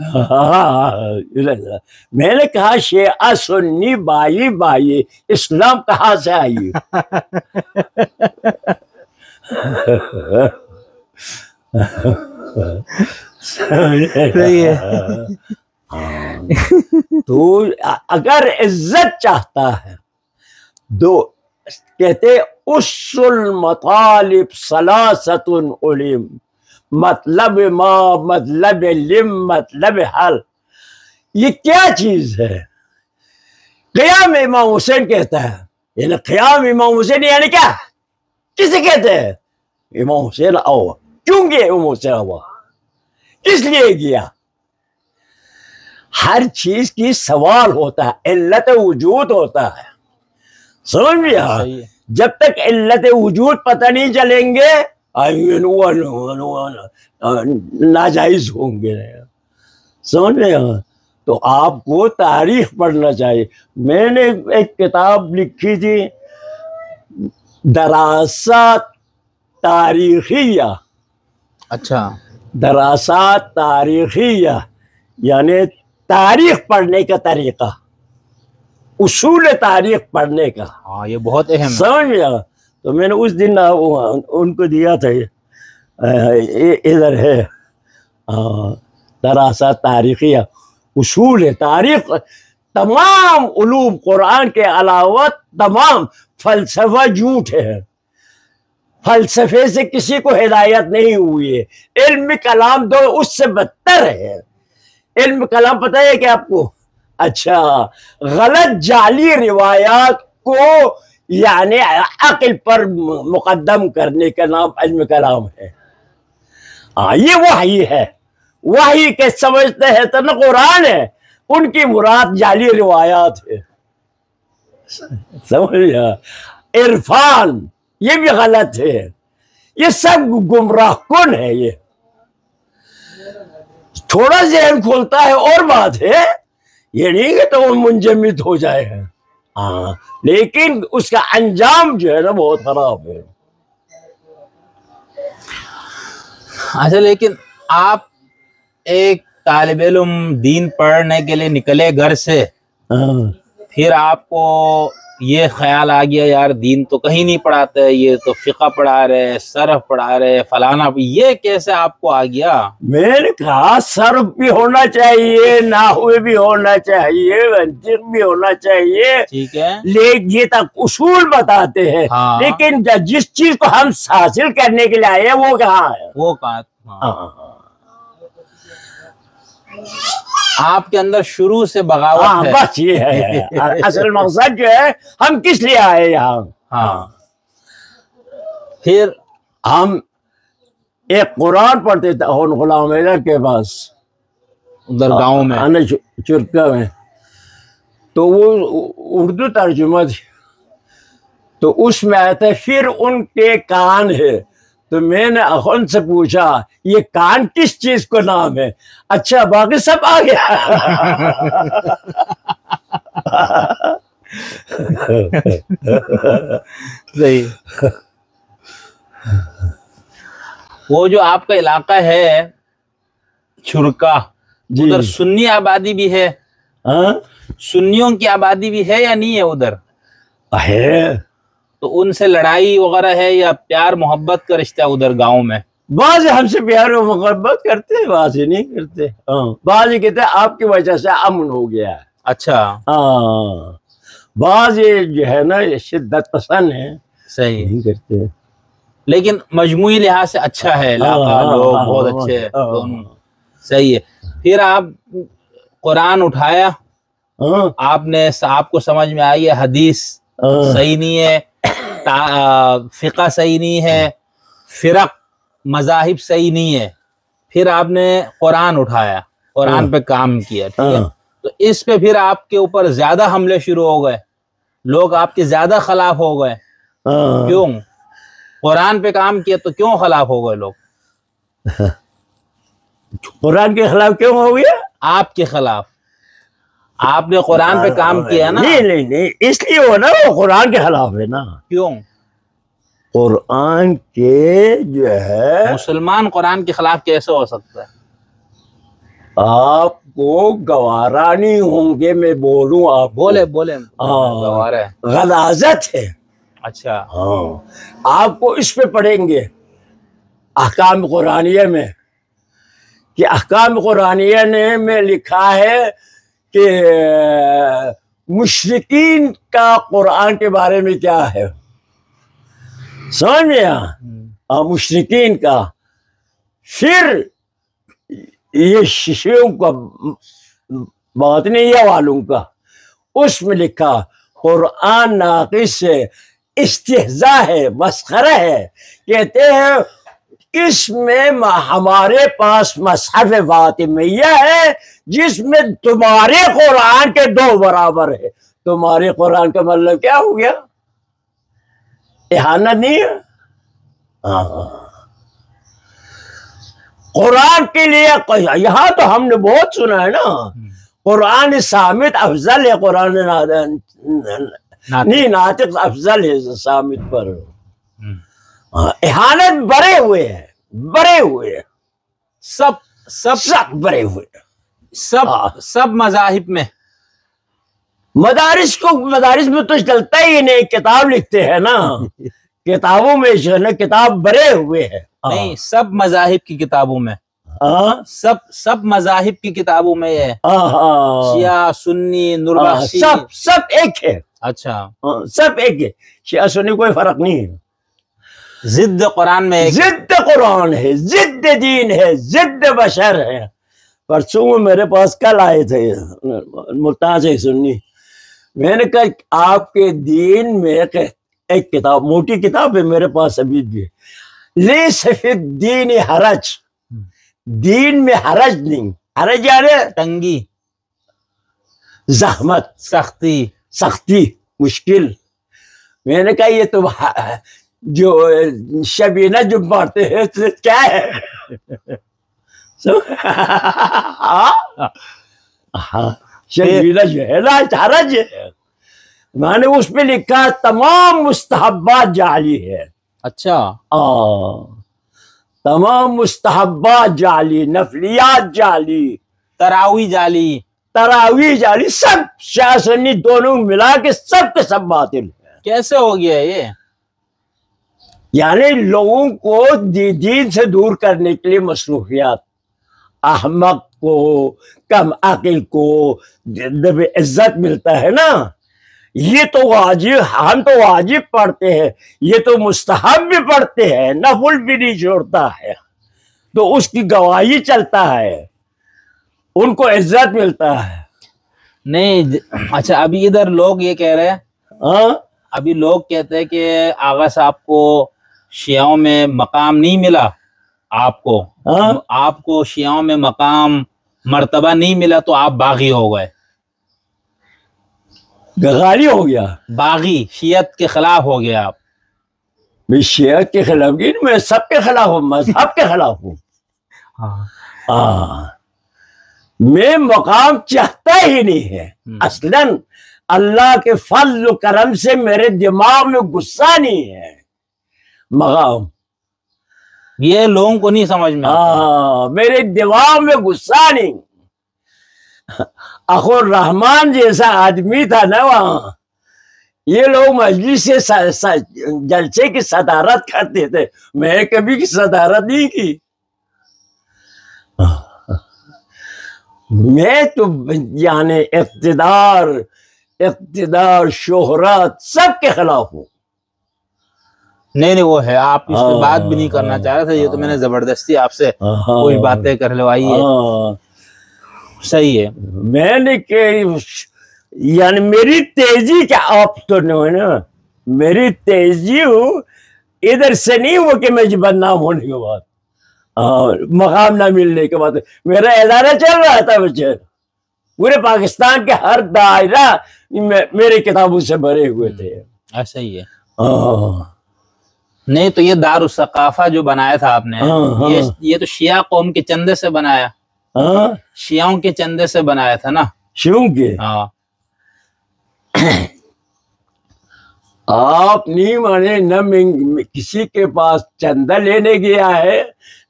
मैंने कहा शिया सुन्नी बाई बाई, इस्लाम कहाँ से आई? सही है। तो अगर इज्जत चाहता है दो कहते उस्सुल मतालिब सलासतुन उलिम, मतलब मा, मतलब लिम, मतलब हल। ये क्या चीज है? क़याम इमाम हुसैन कहता है, यानी क़याम इमाम हुसैन यानी क्या, किसे कहते हैं? इमाम हुसैन आओ, क्यों गया इमाम हुसैन हुआ, किस लिए गया? हर चीज की सवाल होता है, इल्लत वजूद होता है, समझ में? जब तक इल्लत वजूद पता नहीं चलेंगे नाजायज होंगे, समझ में? तो आपको तारीख पढ़ना चाहिए। मैंने एक किताब लिखी थी दरासा तारीखिया। अच्छा। दरासा तारीखिया यानी तारीख पढ़ने का तरीका, उसूल तारीख पढ़ने का। हाँ, ये बहुत अहम है, समझ में? तो मैंने उस दिन उनको दिया था, इधर है दरासा तारीखिया, उसूल है तारीख। तमाम उलूम कुरान के अलावा तमाम फलसफा झूठ है, फलसफे से किसी को हिदायत नहीं हुई है। इल्म कलाम दो उससे बदतर है। इल्म कलाम पता है क्या आपको? अच्छा, गलत जाली रिवायात को यानी अक्ल पर मुकद्दम करने का नाम इल्म कलाम है। ये वही है, वही के समझते हैं तो न कुरान है, उनकी मुराद जाली रिवायात है। समझ, इरफान ये भी गलत है, ये सब गुमराह कौन है। ये थोड़ा ज़हन खोलता है और बात है, ये नहीं कि तो वो मुंजमद हो जाएगा। हाँ, लेकिन उसका अंजाम जो है ना बहुत खराब है। अच्छा, लेकिन आप एक तालिब इल्म दीन पढ़ने के लिए निकले घर से, फिर आपको ये ख्याल आ गया यार दीन तो कहीं नहीं पढ़ाते, ये तो फिक़ा पढ़ा रहे, सर्फ पढ़ा रहे, फलाना, ये कैसे आपको आ गया? मैंने कहा सर्फ भी होना चाहिए, नाहुए भी होना चाहिए, मंतिक भी होना चाहिए, ठीक है, लेकिन ये तक उसूल बताते हैं। हाँ। लेकिन जिस चीज को हम हासिल करने के लिए आए वो कहाँ है? वो कहाँ? हाँ। आपके अंदर शुरू से बगावत है। बस ये है असल मकसद जो है, हम किस लिए आए यहाँ। हाँ। फिर हम एक कुरान पढ़ते थे गुलाम अहमद के पास, उधर गांव में, चुरका में, तो वो उर्दू तर्जुमा थी, तो उसमें आया था फिर उनके कान है। तो मैंने अखुन से पूछा ये कान किस चीज को नाम है? अच्छा, बाकी सब आ गया। सही। वो जो आपका इलाका है चुरका, उधर सुन्नी आबादी भी है? हाँ? सुन्नियों की आबादी भी है या नहीं है उधर? है। तो उनसे लड़ाई वगैरह है या प्यार मोहब्बत का रिश्ता है उधर गांव में? बाज हमसे प्यार और मोहब्बत करते हैं, बाज नहीं करते। बाज कहते हैं आपकी वजह से अमन हो गया है। अच्छा। हाँ, बाज ये जो है ना शिद्दत पसंद है, सही नहीं करते। लेकिन मजमूई लिहाज से अच्छा है इलाका, लोग बहुत अच्छे हैं दोनों। सही है। फिर आप कुरान उठाया, आपने, आपको समझ में आई है हदीस सही नहीं है, फिक़ा सही नहीं है, फिरक मज़ाहिब सही नहीं है, फिर आपने कुरान उठाया, कुरान पे काम किया, ठीक है। तो इस पे फिर आपके ऊपर ज्यादा हमले शुरू हो गए, लोग आपके ज्यादा खिलाफ हो गए। क्यों? कुरान पे काम किया तो क्यों खिलाफ हो गए लोग? कुरान के खिलाफ क्यों हो गया? आपके खिलाफ। आपने कुरान पे काम किया ना। नहीं, इसलिए हो ना, वो कुरान के खिलाफ है ना। क्यों? कुरान के जो है, मुसलमान कुरान के खिलाफ कैसे हो सकता है? आपको गवारा नहीं होंगे मैं बोलूं, आप बोले गवारा है, गलाजत है। अच्छा। हाँ, आपको इस पे पढ़ेंगे अहकाम कुरानिया में कि अहकाम कुरानिया ने में लिखा है कि मुशरिकीन का कुरान के बारे में क्या है, समझ में आया? मुशरिकीन का। फिर ये शिशुओं का बात नहीं है वालों का, उसमें लिखा कुरान नाक़िस से इस्तिहज़ा है, मस्खरा है। कहते हैं इसमें हमारे पास मसहफ़ फातिमिया है जिसमें तुम्हारे कुरान के 2 बराबर है। तुम्हारे कुरान का मतलब क्या हो गया? इहानत नहीं है। कुरान के लिए यहाँ तो हमने बहुत सुना है ना, कुरान सामित अफजल है, कुरान नहीं नातिक अफजल है सामित पर। इहानत बड़े हुए हैं, सब बड़े हुए, सब मज़ाहिब में। मदारिस में तो चलता ही नहीं, किताब लिखते हैं ना, किताबों में जो है ना किताब भरे हुए हैं। नहीं, सब मज़ाहिब की किताबों में, सब मज़ाहिब की किताबों में है, शिया सुन्नी नूरबख्शी सब एक है। अच्छा, सब एक है, शिया सुन्नी कोई फर्क नहीं है। जिद्द कुरान में, जिद्द कुरान है, जिद्द दीन है, जिद्द बशर है। परसों मेरे पास कल आए थे मुल्तान से सुन्नी, मैंने कहा आपके दीन में एक किताब, मोटी किताब है मेरे पास अभी भी, ले सफेद दीन हरज, दीन में हरज नहीं, हरज यानी तंगी, जहमत, सख्ती, मुश्किल। मैंने कहा ये तो जो शबीना जो मारते हैं तो क्या है? हाँ, शबीना जो है ना हरज है। मैंने उस पे लिखा तमाम मुस्तहब्बात जाली है। अच्छा, तमाम मुस्तहब्बात जाली, नफलियात जाली, तरावी जाली, तरावी जाली, सब शिया सुन्नी दोनों मिला के सब बातिल है। कैसे हो गया ये? यानी लोगों को दीन से दूर करने के लिए मसरूफियात, अहमक को, कम अकिल को जब इज्जत मिलता है ना, ये तो वाजिब, हम तो वाजिब पढ़ते हैं, ये तो मुस्तहब भी पढ़ते हैं, नफल भी नहीं छोड़ता है, तो उसकी गवाही चलता है, उनको इज्जत मिलता है। नहीं, अच्छा, अभी इधर लोग ये कह रहे हैं, अभी लोग कहते हैं कि आगा साहब को शियाओं में मकाम नहीं मिला, आपको शियाओं में मकाम मर्तबा नहीं मिला, तो आप बागी हो गए। गगारी हो गया, बागी, शियत के खिलाफ हो गया आप। मैं शियत के खिलाफ नहीं, मैं सबके खिलाफ हूँ, मजहब के खिलाफ हूँ। मैं मकाम चाहता ही नहीं है असलन। अल्लाह के फजल करम से मेरे दिमाग में गुस्सा नहीं है मकाम, ये लोगों को नहीं समझ में आता। मेरे दिमाग में गुस्सा नहीं। अखुर रहमान जैसा आदमी था ना वहां, ये लोग मजलिस से जलसे की सदारत करते थे, मैं कभी की सदारत नहीं की। मैं तो यानी इक़्तिदार शोहरत सबके खिलाफ हूँ। नहीं, वो है, आप इस पे बात भी नहीं करना चाह रहे थे, ये तो मैंने जबरदस्ती आपसे कोई बातें करवाई है। सही है। मैंने यानी मेरी तेजी क्या, आप तो नहीं ना, मेरी तेजी हूँ इधर से नहीं हो कि मैं बदनाम होने के बाद, मकाम ना मिलने के बाद। मेरा इदारा चल रहा था बच्चे, पूरे पाकिस्तान के हर दायरा मेरे किताबों से भरे हुए थे। ऐसा ही है। नहीं तो ये दारुस सकाफा जो बनाया था आपने, ये तो शिया कौम के चंदे से बनाया। शियाओं के चंदे से बनाया था ना? शियों के? हाँ। आप नहीं माने, न किसी के पास चंदा लेने गया है,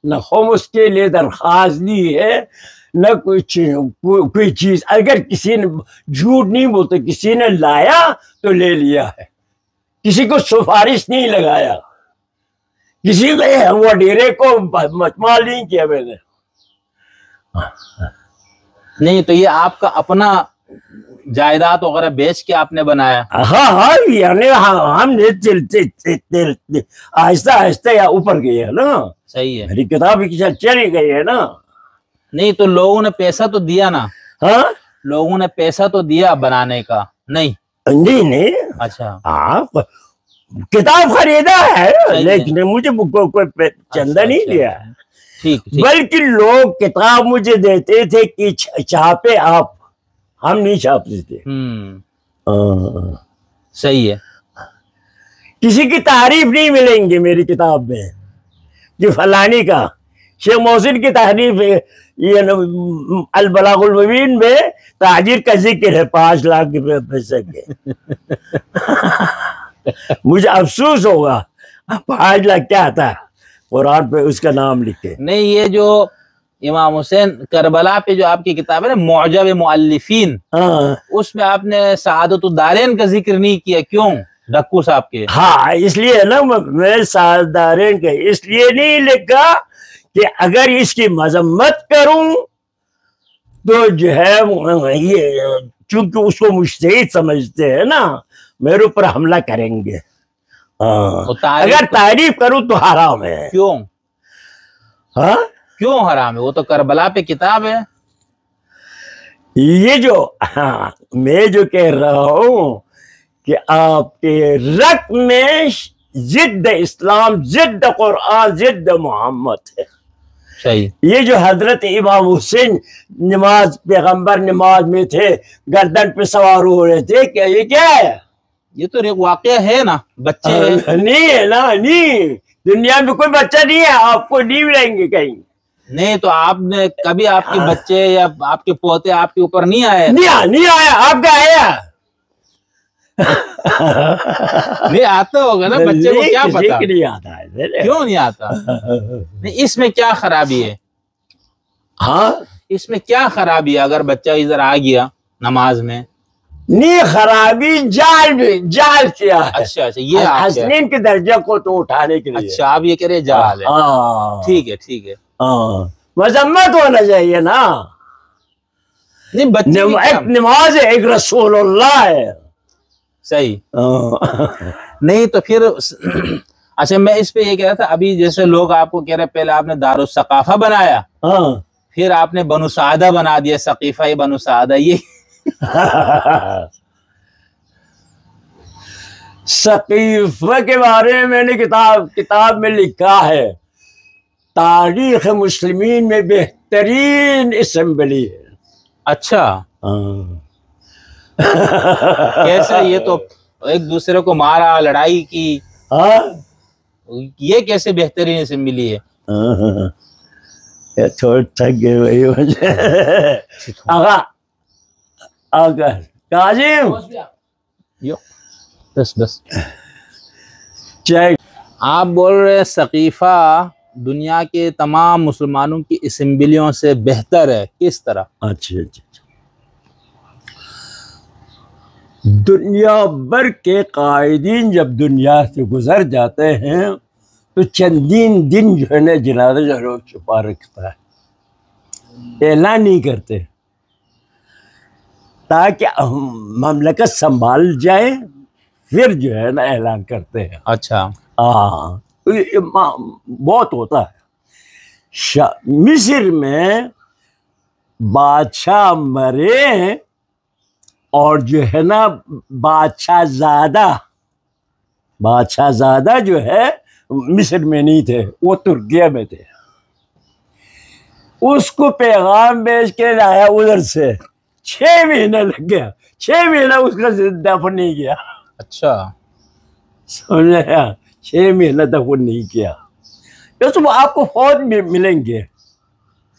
न हम उसके लिए दरख्वास्त दी है, न कोई चीज। अगर किसी ने झूठ नहीं बोलते, किसी ने लाया तो ले लिया है, किसी को सिफारिश नहीं लगाया, किसी को वो डेरे को मचमाल नहीं किया मैंने। नहीं तो ये आपका अपना जायदाद वगैरह बेच के आपने बनाया? हाँ, यानी हमने आहिस्ता आहिस्ता या ऊपर गए है ना। सही है। मेरी किताब चली गई है ना। नहीं तो लोगों ने पैसा तो दिया ना? हाँ, लोगों ने पैसा तो दिया बनाने का? नहीं। अच्छा, हाँ, किताब खरीदा है, लेकिन मुझे कोई चंदा नहीं दिया। ठीक। बल्कि लोग किताब मुझे देते थे कि छापे आप, हम नहीं छापते थे। सही है। किसी की तारीफ नहीं मिलेंगी मेरी किताब में कि फलानी का। शेख मोहसिन की तारीफ ये अल बलागुल मुबीन में ताजिर का जिक्र है 5 लाख रुपए पैसे के। मुझे अफसोस होगा 5 लाख क्या था कुरान पे उसका नाम लिखे। नहीं, ये जो इमाम हुसैन करबला पे जो आपकी किताब है ना, मुअजब मुअल्लिफीन, उसमें आपने सआदतुद्दारैन का जिक्र नहीं किया, क्यों? डक्कू साहब के। हाँ, इसलिए ना मैं सआदतुद्दारैन के इसलिए नहीं लिखा कि अगर इसकी मजम्मत करूं तो जो है ये, चूंकि उसको मुज्तहिद समझते हैं ना, मेरे ऊपर हमला करेंगे। अगर तारीफ करूं तो हराम है। क्यों? हाँ, क्यों हराम है? वो तो करबला पे किताब है। ये जो मैं जो कह रहा हूं कि आपके रक में जिद्द इस्लाम, जिद्द कुरान, जिद्द मोहम्मद है। सही। ये जो हजरत इमाम हुसैन नमाज, पैगंबर नमाज में थे, गर्दन पे सवार हो रहे थे, क्या ये क्या है? ये तो एक वाकया है ना, बच्चे नहीं है ना, नहीं, दुनिया में कोई बच्चा नहीं है, आपको नहीं मिलेंगे कहीं। नहीं तो आपने कभी आपके बच्चे या आपके पोते आपके ऊपर नहीं आए? नहीं आया, आपका आया? नहीं आता होगा ना, बच्चे को क्या पता? नहीं आता है। क्यों नहीं आता? नहीं, इसमें क्या खराबी है? हाँ, इसमें क्या खराबी है अगर बच्चा इधर आ गया नमाज में? नहीं खराबी, जाल किया है। अच्छा अच्छा, ये हसनीन के दर्जे को तो उठाने के लिए। अच्छा, आप ये कह रहे जाल है। ठीक है ठीक है, मजम्मत होना चाहिए ना। नहीं बच्चे एक नमाज है, एक रसूलुल्लाह है। सही। नहीं तो फिर अच्छा, मैं इस पे ये कह रहा था, अभी जैसे लोग आपको कह रहे पहले आपने दारुस सकाफा बनाया, फिर आपने बनु सादा बना दिया, सकीफा ही बनु सादा, ये सकीफा के बारे में मैंने किताब में लिखा है, तारीख मुस्लिमीन में बेहतरीन असेंबली है। अच्छा, कैसा? ये तो एक दूसरे को मारा, लड़ाई की, ये कैसे बेहतरीन असेंबली है? थोड़ा थक गए वही वजह। आगा काजिम, बस चाय। आप बोल रहे सकीफा दुनिया के तमाम मुसलमानों की असेंबलियों से बेहतर है, किस तरह? अच्छा अच्छा, दुनिया भर के कायदीन जब दुनिया से गुजर जाते हैं तो चंदीन दिन जो है ना जनाजा जरूर छुपा रखता है, ऐलान नहीं करते ताकि ममलकत संभाल जाए, फिर जो है ना ऐलान करते हैं। अच्छा, हाँ, बहुत होता है। मिस्र में बादशाह मरे और जो है ना बादशाह ज़ादा जो है मिस्र में नहीं थे, वो तुर्किया में थे। उसको पैगाम भेज के लाया उधर से, 6 महीना लग गया, 6 महीना उसका दफन नहीं किया। अच्छा, समझ 6 महीना दफन नहीं किया, तो आपको फौज में मिलेंगे।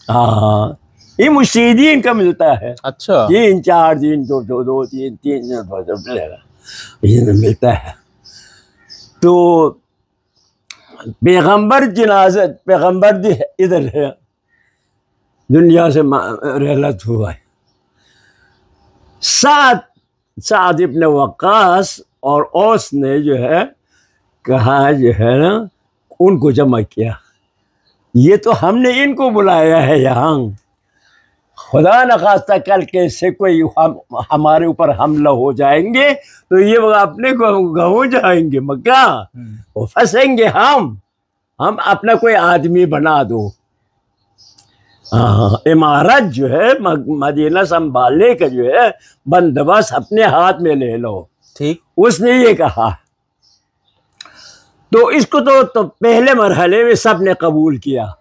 हाँ, ये मुशीदीन का मिलता है। अच्छा, 3-4 दिन, 2-3 मिलेगा, ये मिलता है। तो पैगंबर इधर है, दुनिया से रहलत हुआ है। साद इब्न वक्कास और औस ने जो है कहा, जो है ना उनको जमा किया, ये तो हमने इनको बुलाया है यहाँ, खुदा न खास्ता कल कैसे कोई हमारे ऊपर हमला हो जाएंगे तो ये अपने को गाँव जाएंगे मक्का, वो फंसेंगे, हम अपना कोई आदमी बना दो। इमारत जो है मदीना संभालने का जो है बंदोबस्त अपने हाथ में ले लो। ठीक, उसने ये कहा। तो इसको तो पहले मरहले में सब ने कबूल किया,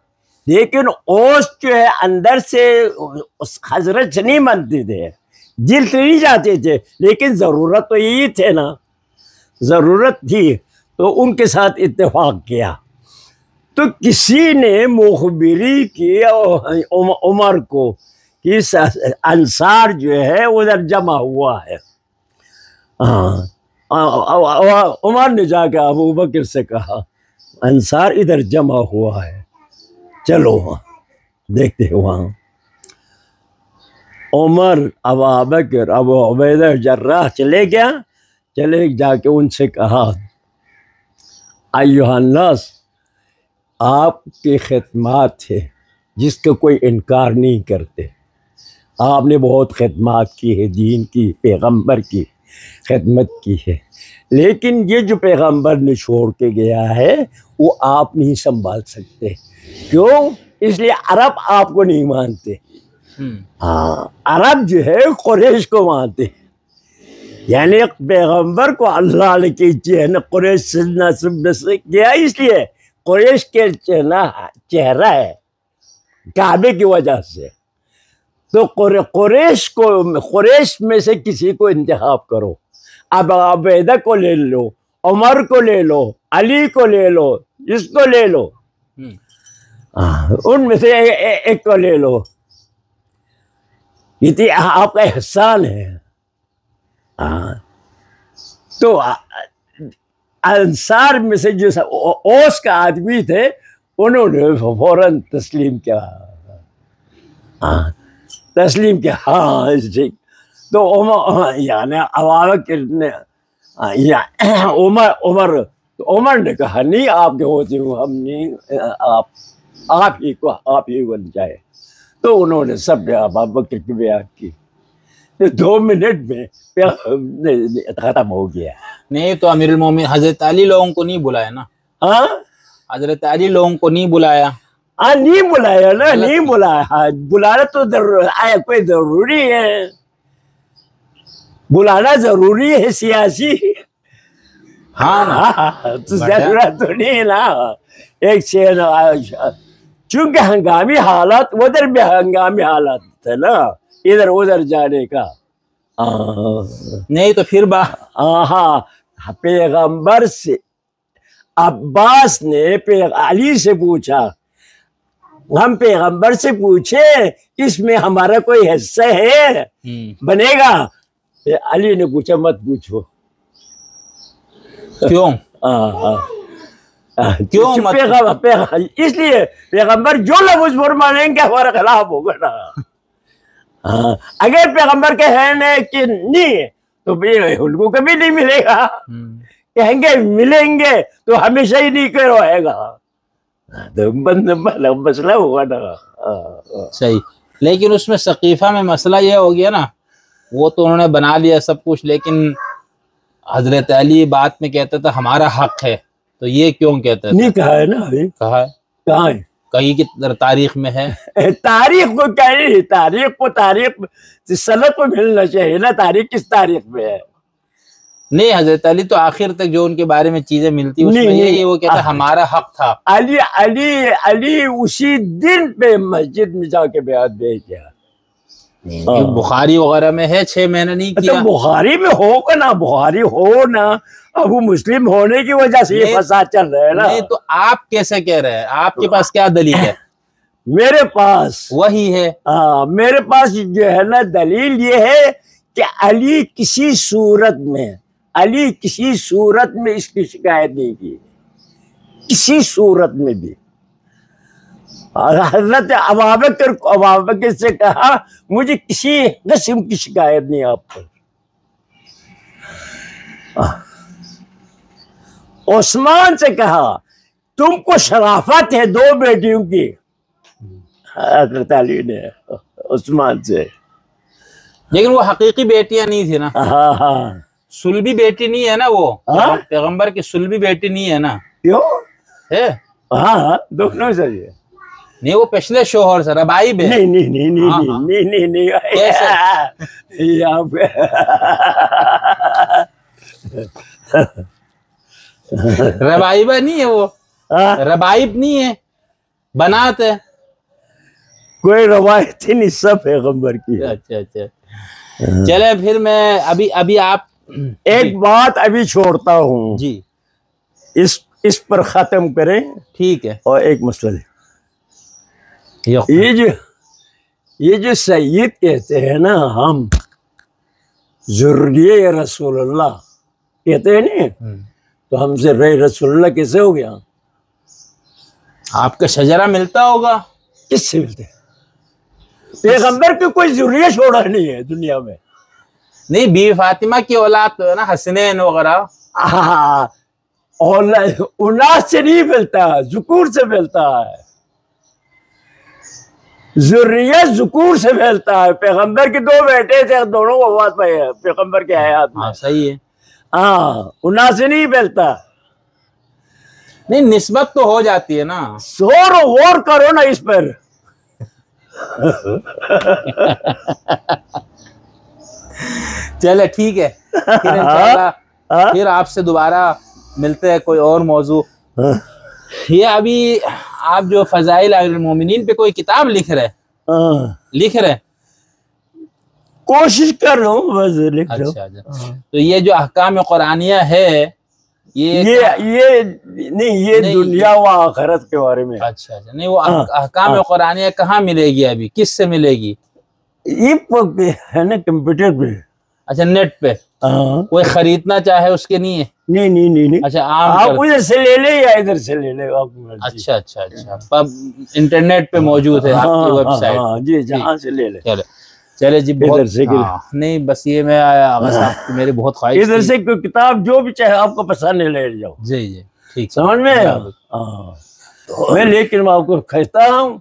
लेकिन औस जो है अंदर से उस हजरत से नहीं मानते थे, दिल से नहीं जाते थे, लेकिन ज़रूरत तो यही थे ना, ज़रूरत थी तो उनके साथ इत्तेफाक किया। तो किसी ने मुखबिरी की उमर को कि अंसार जो है उधर जमा हुआ है। उमर ने जाकर अबू बकर से कहा, अंसार इधर जमा हुआ है, चलो देखते वहाँ। उमर, अबू बकर, अबू उबैदा जर्राह चले जाके उनसे कहा, अय्युहन्नास, आपकी खिदमत है जिसका कोई इनकार नहीं करते, आपने बहुत खिदमत की है, दीन की, पैगंबर की खिदमत की है, लेकिन ये जो पैगंबर ने छोड़ के गया है वो आप नहीं संभाल सकते। क्यों? इसलिए अरब आपको नहीं मानते। हाँ, अरब जो है कुरैश को मानते, यानी पैगंबर को अल्लाह ने कुरैश से नस्ब किया, इसलिए कुरैश के चेहरा है काबे की वजह से। तो कुरैश में से किसी को इंतखाब करो, अब अबैदा को ले लो, उमर को ले लो, अली को ले लो, इसको ले लो, उनमें से एक को ले लो, ये आपका एहसान है। तो अंसार में से जो ओस का आदमी थे उन्होंने फौरन तस्लीम किया। तस्लीम किया, हाँ ठीक। तो यानी उमर ने कहा नहीं, आपके होते हो हम नहीं, आप ही बन जाए। तो उन्होंने सब अबू बकर की बयान की, तो 2 मिनट में खत्म हो गया। नहीं तो अमीरुल मोमिनीन हजरत अली लोगों को नहीं बुलाया ना? हाँ, हजरत अली लोगों को नहीं बुलाया। हाँ, नहीं बुलाया ना, नहीं बुलाया। बुलाना तो कोई जरूरी है, बुलाना जरूरी है सियासी। हाँ ना, तो जरूरत तो नहीं ना। एक शेर, चूंकि हंगामी हालात, उधर भी हंगामी हालात थे ना, इधर उधर जाने का। नहीं तो फिर पैगंबर से अब्बास ने अली से पूछा, हम पैगंबर से पूछे इसमें हमारा कोई हिस्सा है, बनेगा? अली ने पूछा मत पूछो। क्यों? क्यों? इसलिए पैगंबर जो लफ्ज़ फरमाएंगे हमारा खिलाफ होगा ना। अगर पैगंबर कहें कि नहीं तो उनको कभी नहीं मिलेगा, कहेंगे मिलेंगे तो हमेशा ही नहीं रहेगा, तो मसला होगा ना। सही। लेकिन उसमें सकीफा में मसला यह हो गया ना, वो तो उन्होंने बना लिया सब कुछ, लेकिन हजरत अली बात में कहता था हमारा हक है, तो ये क्यों कहते थे? नहीं कहा है ना अभी। कहा है? कहाँ है? कहीं की तारीख में है? तारीख को क्या है? तारीख सनद को मिलना चाहिए ना, तारीख किस तारीख में है? नहीं, हजरत अली तो आखिर तक जो उनके बारे में चीजें मिलती उसमें ये वो कहता हमारा हक था। अली उसी दिन पे मस्जिद में जाके बयान दे दिया। बुखारी वगैरह में है 6 महीने नहीं किया। तो बुखारी में होगा ना, बुखारी हो ना, अब वो मुस्लिम होने की वजह से ये फसाद चल रहा है ना। नहीं तो आप कैसे कह रहे हैं? आपके पास क्या दलील है? मेरे पास वही है। मेरे पास जो है ना दलील ये है कि अली किसी सूरत में इसकी शिकायत नहीं की, किसी सूरत में भी। हजरत अबू बकर से कहा मुझे किसी किस्म की शिकायत नहीं आप पर। उस्मान से कहा तुमको शराफत है 2 बेटियों की। हजरत अली ने उस्मान से, लेकिन वो हकीकी बेटियां नहीं थी ना। हाँ, सुलभी बेटी नहीं है ना वो। पैगंबर की सुलभी बेटी नहीं है ना। क्यों है? हाँ दोनों सही है। नहीं वो पिछले शोहर से रबाइब है। नहीं नहीं नहीं नहीं नहीं नहीं नहीं यहाँ पे रबाइबा नहीं है वो, रबाइब नहीं है, बनात है। कोई रवायत ही नहीं, सब पैगंबर की। अच्छा अच्छा चले फिर मैं अभी आप एक बात अभी छोड़ता हूँ जी, इस पर खत्म करें। ठीक है। और एक मसला है, ये जो सैयद कहते हैं ना, हम ज़ुर्रिये रसूलुल्लाह कहते हैं नहीं, तो हमसे रसूलुल्लाह कैसे हो गया? आपका शजरा मिलता होगा। किससे मिलते हैं? पैगंबर की कोई ज़ुर्रिया छोड़ा नहीं है दुनिया में। नहीं, बीवी फातिमा की औलाद तो है ना, हसनैन वगैरह। औलाद उनास से नहीं मिलता, ज़ुकूर से मिलता है। ज़ुर्रिया ज़ुकूर से मिलता है। पैगंबर के 2 बेटे थे, दोनों वफात पे है पैगंबर के हयात में। सही है। उनास से नहीं मिलता। नहीं, निस्बत तो हो जाती है ना। गौर करो ना इस पर। चले ठीक है, फिर इंशाल्लाह फिर आपसे दोबारा मिलते हैं कोई और मौजू। ये अभी आप जो फज़ाइल अमीरुल मोमिनीन पे कोई किताब लिख रहे, कोशिश कर रहा हूँ, बस लिख रहा हूँ। अच्छा अच्छा। तो ये जो अहकाम कुरानिया है ये नहीं, दुनिया व आखिरत के बारे में। अच्छा अच्छा। नहीं, वो अहकाम कुरानिया कहाँ मिलेगी अभी, किससे मिलेगी? ये है ना कंप्यूटर पे। अच्छा, नेट पे। कोई खरीदना चाहे उसके नहीं है? नहीं। अच्छा, आप उधर से ले ले या इधर से ले ले, आपकी। अच्छा अच्छा अच्छा। इंटरनेट पे मौजूद है आपकी वेबसाइट? जी, जहाँ से ले ले। चले जी, बहुत से नहीं, बस ये मैं आगा साहब की मेरी बहुत ख्वाहिश इधर से कोई किताब जो भी चाहे आपको पसंद है ले जाओ। जी जी, ठीक, समझ में आया? मैं लेकिन मैं आपको कहता हूँ,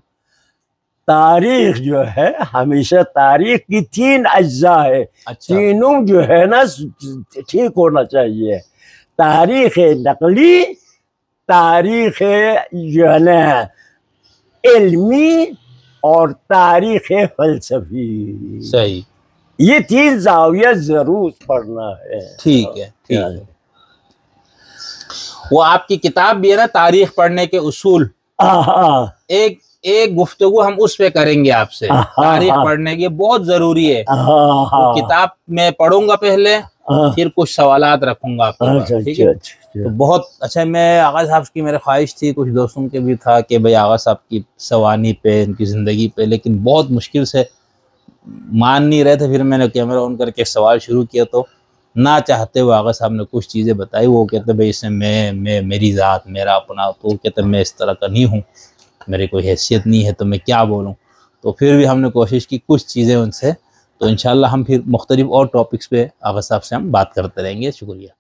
तारीख जो है हमेशा तारीख की 3 अज्जा है। अच्छा। तीनों जो है ना ठीक होना चाहिए। तारीख नकली, तारीख जो है ना इल्मी, और तारीख फलसफी। सही। ये 3 जाविया जरूर पढ़ना है। ठीक है, ठीक है। वो आपकी किताब भी है ना, तारीख पढ़ने के उसूल। एक गुफ्तगू हम उस पे करेंगे आपसे। तारीख पढ़ने की बहुत जरूरी है। तो किताब में पढ़ूंगा पहले, फिर कुछ सवालात रखूंगा आपके। ठीक है, तो बहुत अच्छा। मैं आगा साहब की मेरी ख्वाहिश थी, कुछ दोस्तों के भी था कि भाई आगा साहब की सवानी पे, इनकी ज़िंदगी पे, लेकिन बहुत मुश्किल से मान नहीं रहे थे। फिर मैंने कैमरा ऑन करके सवाल शुरू किया, तो ना चाहते हुए आगा साहब ने कुछ चीज़ें बताई। वो कहते भाई इसमें मैं मेरी ज़ात, मेरा अपना, तो वो कहते मैं इस तरह का नहीं हूँ, मेरी कोई हैसियत नहीं है, तो मैं क्या बोलूँ। तो फिर भी हमने कोशिश की कुछ चीज़ें उनसे। तो इंशाल्लाह हम फिर मुख्तलिफ और टॉपिक्स पे आगा साहब से हम बात करते रहेंगे। शुक्रिया।